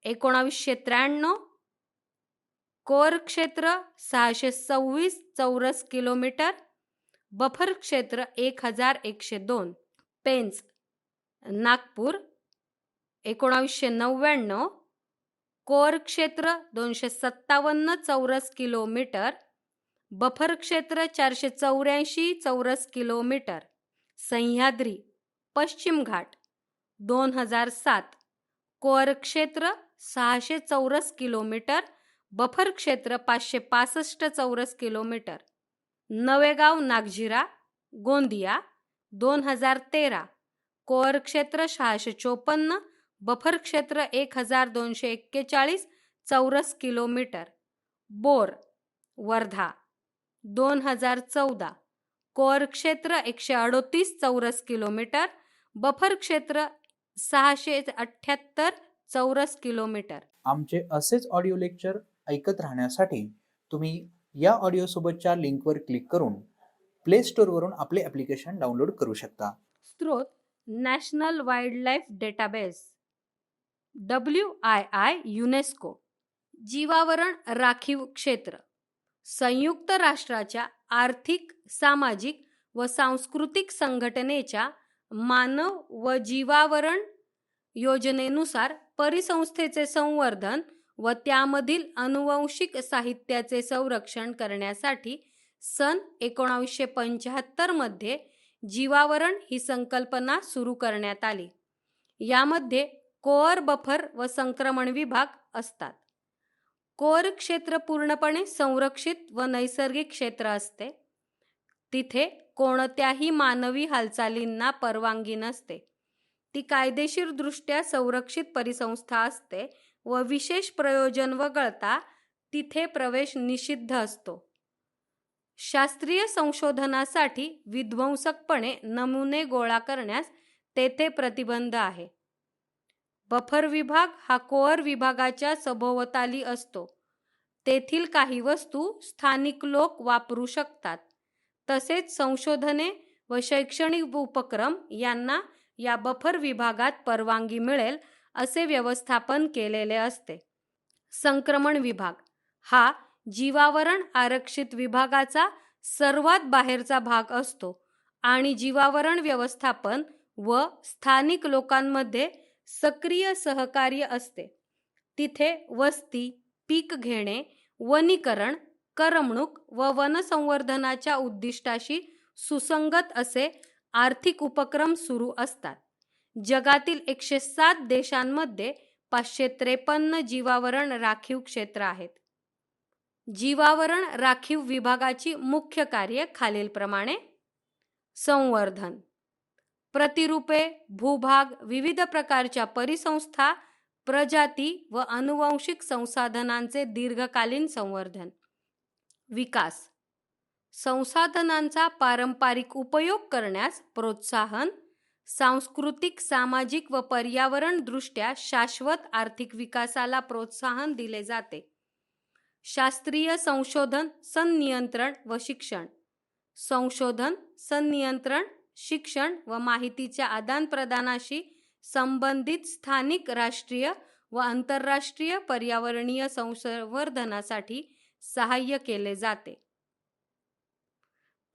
1993, कोअर क्षेत्र 626 चौरस किलोमीटर, बफर क्षेत्र 1102, पेंच नागपूर 1999, कोअर क्षेत्र 257 चौरस किलोमीटर, बफर क्षेत्र 484 चौरस किलोमीटर, सह्याद्री पश्चिम घाट 2007, कोअर क्षेत्र 600 चौरस किलोमीटर, बफर क्षेत्र 565 चौरस किलोमीटर, नवेगाव नागझिरा गोंदिया 2013, कोअर क्षेत्र 654, बफर क्षेत्र 1241 चौरस किलोमीटर, बोर वर्धा 2014, कोअर क्षेत्र 138 चौरस किलोमीटर, बफर क्षेत्र 678 चौरस किलोमीटर. आमचे असेच ऑडिओ लेक्चर ऐकत राहण्यासाठी तुम्ही या ऑडिओ सोबतच्या लिंकवर क्लिक करून प्ले स्टोअरवरून आपले ॲप्लिकेशन डाउनलोड करू शकता. स्रोत national wildlife database WII UNESCO. जीवावरण राखीव क्षेत्र संयुक्त राष्ट्राच्या आर्थिक, सामाजिक व सांस्कृतिक संघटनेच्या मानव व जीवावरण योजनेनुसार परिसंस्थेचे संवर्धन व त्यामधील अनुवांशिक साहित्याचे संरक्षण करण्यासाठी सन 1975 मध्ये जीवावरण ही संकल्पना सुरू करण्यात आली. यामध्ये कोअर, बफर व संक्रमण विभाग असतात. कोअर क्षेत्र पूर्णपणे संरक्षित व नैसर्गिक क्षेत्र असते. तिथे कोणत्याही मानवी हालचालींना परवानगी नसते. ती कायदेशीरदृष्ट्या संरक्षित परिसंस्था असते व विशेष प्रयोजन वगळता तिथे प्रवेश निषिद्ध असतो. शास्त्रीय संशोधनासाठी विध्वंसकपणे नमुने गोळा करण्यास तेथे प्रतिबंध आहे. बफर विभाग हा कोअर विभागाच्या सभोवताली असतो. तेथील काही वस्तू स्थानिक लोक वापरू शकतात. तसेच संशोधने व शैक्षणिक उपक्रम यांना या बफर विभागात परवानगी मिळेल असे व्यवस्थापन केलेले असते. संक्रमण विभाग हा जीवावरण आरक्षित विभागाचा सर्वात बाहेरचा भाग असतो आणि जीवावरण व्यवस्थापन व स्थानिक लोकांमध्ये सक्रिय सहकार्य असते. तिथे वस्ती, पीक घेणे, वनीकरण, करमणूक व वनसंवर्धनाच्या उद्दिष्टाशी सुसंगत असे आर्थिक उपक्रम सुरू असतात. जगातील 107 देशांमध्ये 553 जीवावरण राखीव क्षेत्र आहेत. जीवावरण राखीव विभागाची मुख्य कार्ये खालीलप्रमाणे: संवर्धन, प्रतिरूपे, भूभाग, विविध प्रकारच्या परिसंस्था, प्रजाती व अनुवांशिक संसाधनांचे दीर्घकालीन संवर्धन. विकास, संसाधनांचा पारंपरिक उपयोग करण्यास प्रोत्साहन, सांस्कृतिक, सामाजिक व पर्यावरण दृष्ट्या शाश्वत आर्थिक विकासाला प्रोत्साहन दिले जाते. शास्त्रीय संशोधन, संनियंत्रण व शिक्षण. संशोधन, संनियंत्रण, शिक्षण व माहितीच्या आदानप्रदानाशी संबंधित स्थानिक, राष्ट्रीय व आंतरराष्ट्रीय पर्यावरणीय संवर्धनासाठी सहाय्य केले जाते.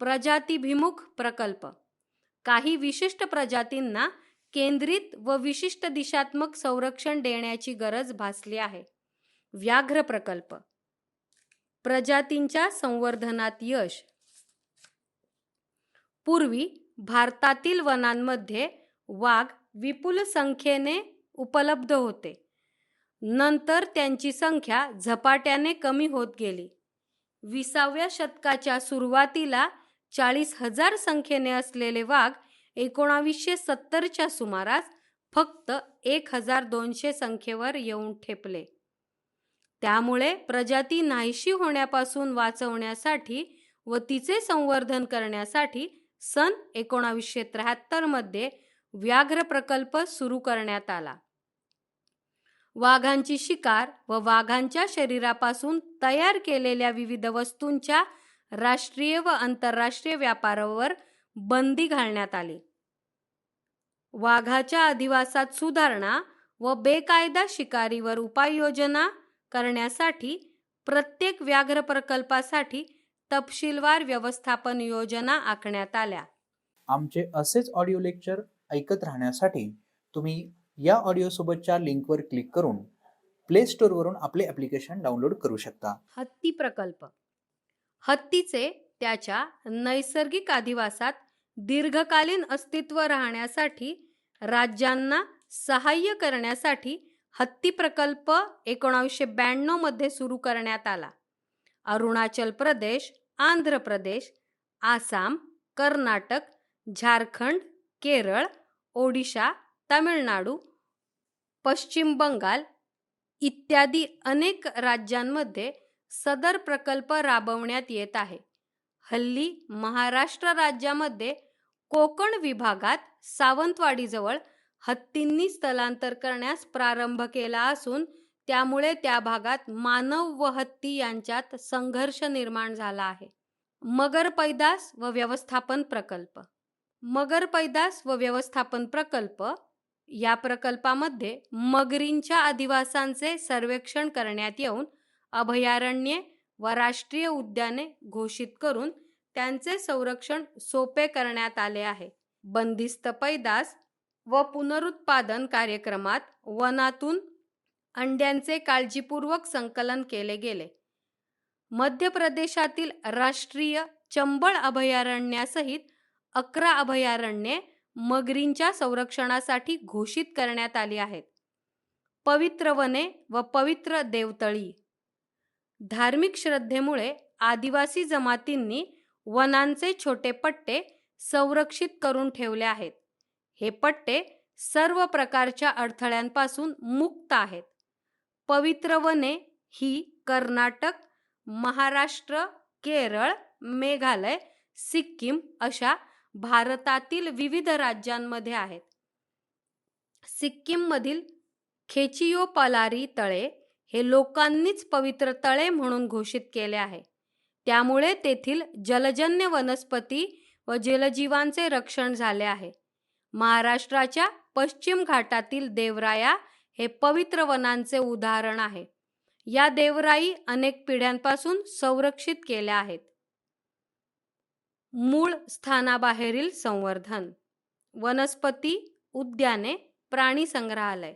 प्रजातीभिमुख प्रकल्प. काही विशिष्ट प्रजातींना केंद्रित व विशिष्ट दिशात्मक संरक्षण देण्याची गरज भासली आहे. व्याघ्र प्रकल्प. प्रजातींच्या संवर्धनात यश. पूर्वी भारतातील वनांमध्ये वाघ विपुल संख्येने उपलब्ध होते. नंतर त्यांची संख्या झपाट्याने कमी होत गेली. 20व्या शतकाच्या सुरुवातीला 40,000 संख्येने असलेले वाघ 1970च्या सुमारास फक्त 1,200 संख्येवर येऊन ठेपले. त्यामुळे प्रजाती नाहीशी होण्यापासून वाचवण्यासाठी व तिचे संवर्धन करण्यासाठी सन 1973 मध्ये व्याघ्र प्रकल्प सुरू करण्यात आला. वाघांची शिकार व वाघांच्या शरीरापासून तयार केलेल्या विविध वस्तूंच्या राष्ट्रीय व आंतरराष्ट्रीय व्यापारावर बंदी घालण्यात आली. वाघाच्या अधिवासात सुधारणा व बेकायदा शिकारीवर उपाययोजना करण्यासाठी प्रत्येक व्याघ्र प्रकल्पासाठी तपशीलवार व्यवस्थापन योजना आखण्यात आल्या. आमचे असेच ऑडिओ लेक्चर ऐकत राहण्यासाठी तुम्ही या ऑडिओसोबतच्या लिंकवर क्लिक करून प्ले स्टोअरवरून आपले ॲप्लिकेशन डाउनलोड करू शकता. हत्ती प्रकल्प. हत्तीचे त्याच्या नैसर्गिक अधिवासात दीर्घकालीन अस्तित्व राहण्यासाठी राज्यांना सहाय्य करण्यासाठी हत्ती प्रकल्प 1992 मध्ये सुरू करण्यात आला. अरुणाचल प्रदेश, आंध्र प्रदेश, आसाम, कर्नाटक, झारखंड, केरळ, ओडिशा, तामिळनाडू, पश्चिम बंगाल इत्यादी अनेक राज्यांमध्ये सदर प्रकल्प राबवण्यात येत आहे. हल्ली महाराष्ट्र राज्यामध्ये कोकण विभागात सावंतवाडीजवळ हत्तींनी स्थलांतर करण्यास प्रारंभ केला असून त्यामुळे त्या भागात मानव व हत्ती यांच्यात संघर्ष निर्माण झाला आहे. मगर पैदास व व्यवस्थापन प्रकल्प. मगर पैदास व व्यवस्थापन प्रकल्प या प्रकल्पामध्ये मगरींच्या अधिवासांचे सर्वेक्षण करण्यात येऊन अभयारण्ये व राष्ट्रीय उद्याने घोषित करून त्यांचे संरक्षण सोपे करण्यात आले आहे. बंदिस्त पैदास व पुनरुत्पादन कार्यक्रमात वनातून अंड्यांचे काळजीपूर्वक संकलन केले गेले. मध्य प्रदेशातील राष्ट्रीय चंबळ अभयारण्यासहित 11 अभयारण्ये मगरींच्या संरक्षणासाठी घोषित करण्यात आली आहेत. पवित्र वने व पवित्र देवतळी. धार्मिक श्रद्धेमुळे आदिवासी जमातींनी वनांचे छोटे पट्टे संरक्षित करून ठेवले आहेत. हे पट्टे सर्व प्रकारच्या अडथळ्यांपासून मुक्त आहेत. पवित्र वने ही कर्नाटक, महाराष्ट्र, केरळ, मेघालय, सिक्कीम अशा भारतातील विविध राज्यांमध्ये आहेत. सिक्कीममधील खेचियोपलारी तळे हे लोकांनीच पवित्र तळे म्हणून घोषित केले आहे. त्यामुळे तेथील जलजन्य वनस्पती व जलजीवांचे रक्षण झाले आहे. महाराष्ट्राच्या पश्चिम घाटातील देवराया हे पवित्र वनांचे उदाहरण आहे. या देवराई अनेक पिढ्यांपासून संरक्षित केल्या आहेत. मूळ स्थानाबाहेरील संवर्धन. वनस्पती उद्याने, प्राणी संग्रहालय.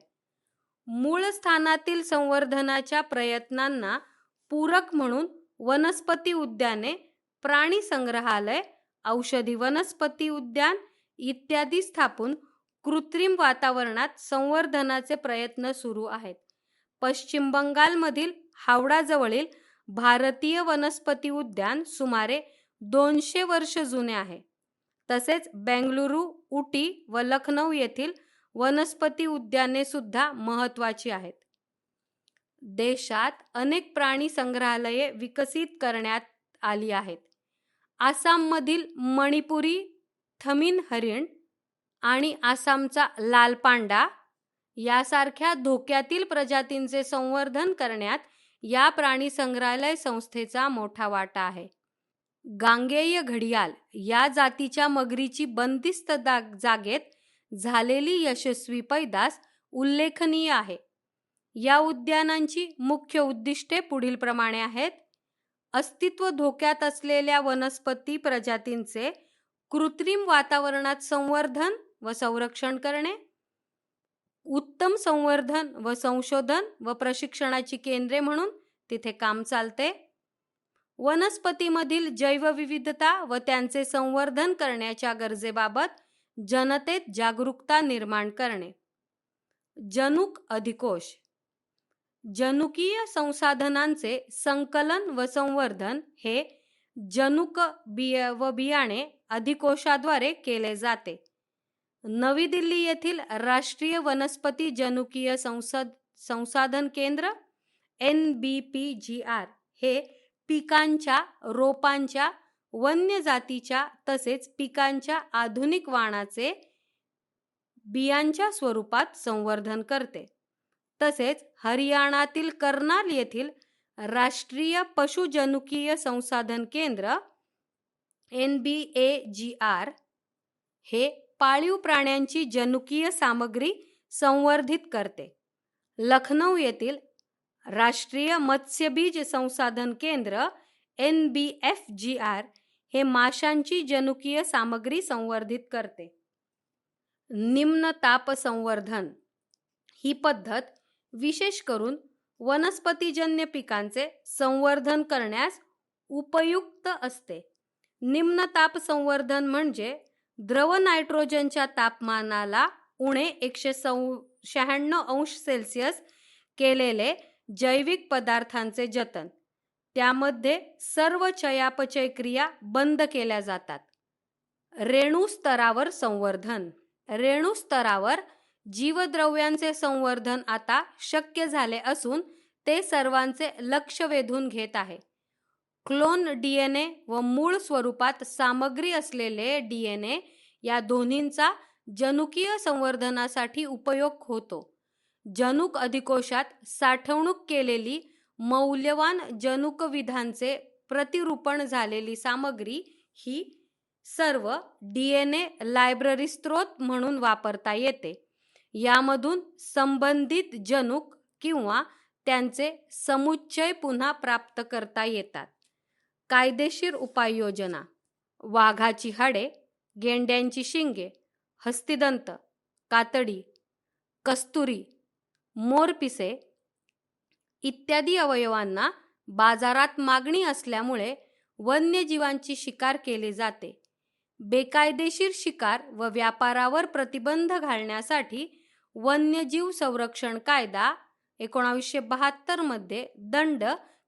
मूळ स्थानातील संवर्धनाच्या प्रयत्नांना पूरक म्हणून वनस्पती उद्याने, प्राणी संग्रहालय, औषधी वनस्पती उद्यान इत्यादी स्थापून कृत्रिम वातावरणात संवर्धनाचे प्रयत्न सुरू आहेत. पश्चिम बंगालमधील हावडाजवळील भारतीय वनस्पती उद्यान सुमारे 200 वर्ष जुने आहे. तसेच बेंगलुरू, उटी व लखनौ येथील वनस्पती उद्याने सुद्धा महत्त्वाची आहेत. देशात अनेक प्राणी संग्रहालये विकसित करण्यात आली आहेत. आसाममधील मणिपुरी थमीन हरिण आणि आसामचा लाल पांडा यासारख्या धोक्यातील प्रजातींचे संवर्धन करण्यात या प्राणी संग्रहालय संस्थेचा मोठा वाटा आहे. गांगेय घडियाल या जातीच्या मगरीची बंदिस्त जागेत झालेली यशस्वी पैदास उल्लेखनीय आहे. या उद्यानांची मुख्य उद्दिष्टे पुढीलप्रमाणे आहेत. अस्तित्व धोक्यात असलेल्या वनस्पती प्रजातींचे कृत्रिम वातावरणात संवर्धन व संरक्षण करणे, उत्तम संवर्धन व संशोधन व प्रशिक्षणाची केंद्रे म्हणून तिथे काम चालते. वनस्पतीमधील जैवविविधता व त्यांचे संवर्धन करण्याच्या गरजेबाबत जनतेत जागरूकता निर्माण करणे. जनुक अधिकोष. जनुकीय संसाधनांचे संकलन व संवर्धन हे जनुक व बियाणे अधिकोषाद्वारे केले जाते. नवी दिल्ली येथील राष्ट्रीय वनस्पती जनुकीय संसाधन केंद्र NBPGR हे पिकांच्या, रोपांच्या, वन्य जातीच्या तसेच पिकांच्या आधुनिक वाणाचे बियांच्या स्वरूपात संवर्धन करते. तसेच हरियाणातील कर्नाल येथील राष्ट्रीय पशुजनुकीय संसाधन केंद्र NBAGR हे पाळीव प्राण्यांची जनुकीय सामग्री संवर्धित करते. लखनौ येथील राष्ट्रीय मत्स्यबीज संसाधन केंद्र NBFGR हे माशांची जनुकीय सामग्री संवर्धित करते. निम्न ताप संवर्धन ही पद्धत विशेष करून वनस्पतीजन्य पिकांचे संवर्धन करण्यास उपयुक्त असते. निम्न ताप संवर्धन म्हणजे द्रव नायट्रोजनच्या तापमानाला उणे 196 अंश सेल्सिअस केलेले जैविक पदार्थांचे जतन. त्यामध्ये सर्व चयापचय क्रिया बंद केल्या जातात. रेणू स्तरावर संवर्धन. रेणू स्तरावर जीवद्रव्यांचे संवर्धन आता शक्य झाले असून ते सर्वांचे लक्ष वेधून घेत आहे. क्लोन DNA व मूळ स्वरूपात सामग्री असलेले DNA या दोन्हींचा जनुकीय संवर्धनासाठी उपयोग होतो. जनुक अधिकोशात साठवणूक केलेली मौल्यवान जनुकविधांचे प्रतिरूपण झालेली सामग्री ही सर्व DNA लायब्ररी स्त्रोत म्हणून वापरता येते. यामधून संबंधित जनुक किंवा त्यांचे समुच्चय पुन्हा प्राप्त करता येतात. कायदेशीर उपाययोजना. वाघाची हाडे, गेंड्यांची शिंगे, हस्तिदंत, कातडी, कस्तुरी, मोरपिसे इत्यादी अवयवांना बाजारात मागणी असल्यामुळे वन्यजीवांची शिकार केली जाते. बेकायदेशीर शिकार व व्यापारावर प्रतिबंध घालण्यासाठी वन्यजीव संरक्षण कायदा 1972 मध्ये दंड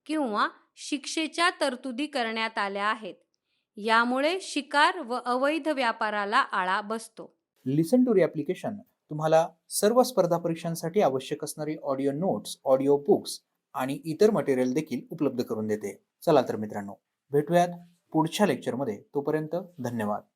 किंवा शिक्षेच्या तरतुदी करण्यात आल्या आहेत. यामुळे शिकार व अवैध व्यापाराला आळा बसतो. लिसन टू ॲप्लिकेशन तुम्हाला सर्व स्पर्धा परीक्षांसाठी आवश्यक असणारी ऑडिओ नोट्स, ऑडिओ बुक्स आणि इतर मटेरियल देखील उपलब्ध करून देते. चला तर मित्रांनो, भेटूयात पुढच्या लेक्चरमध्ये. तोपर्यंत धन्यवाद.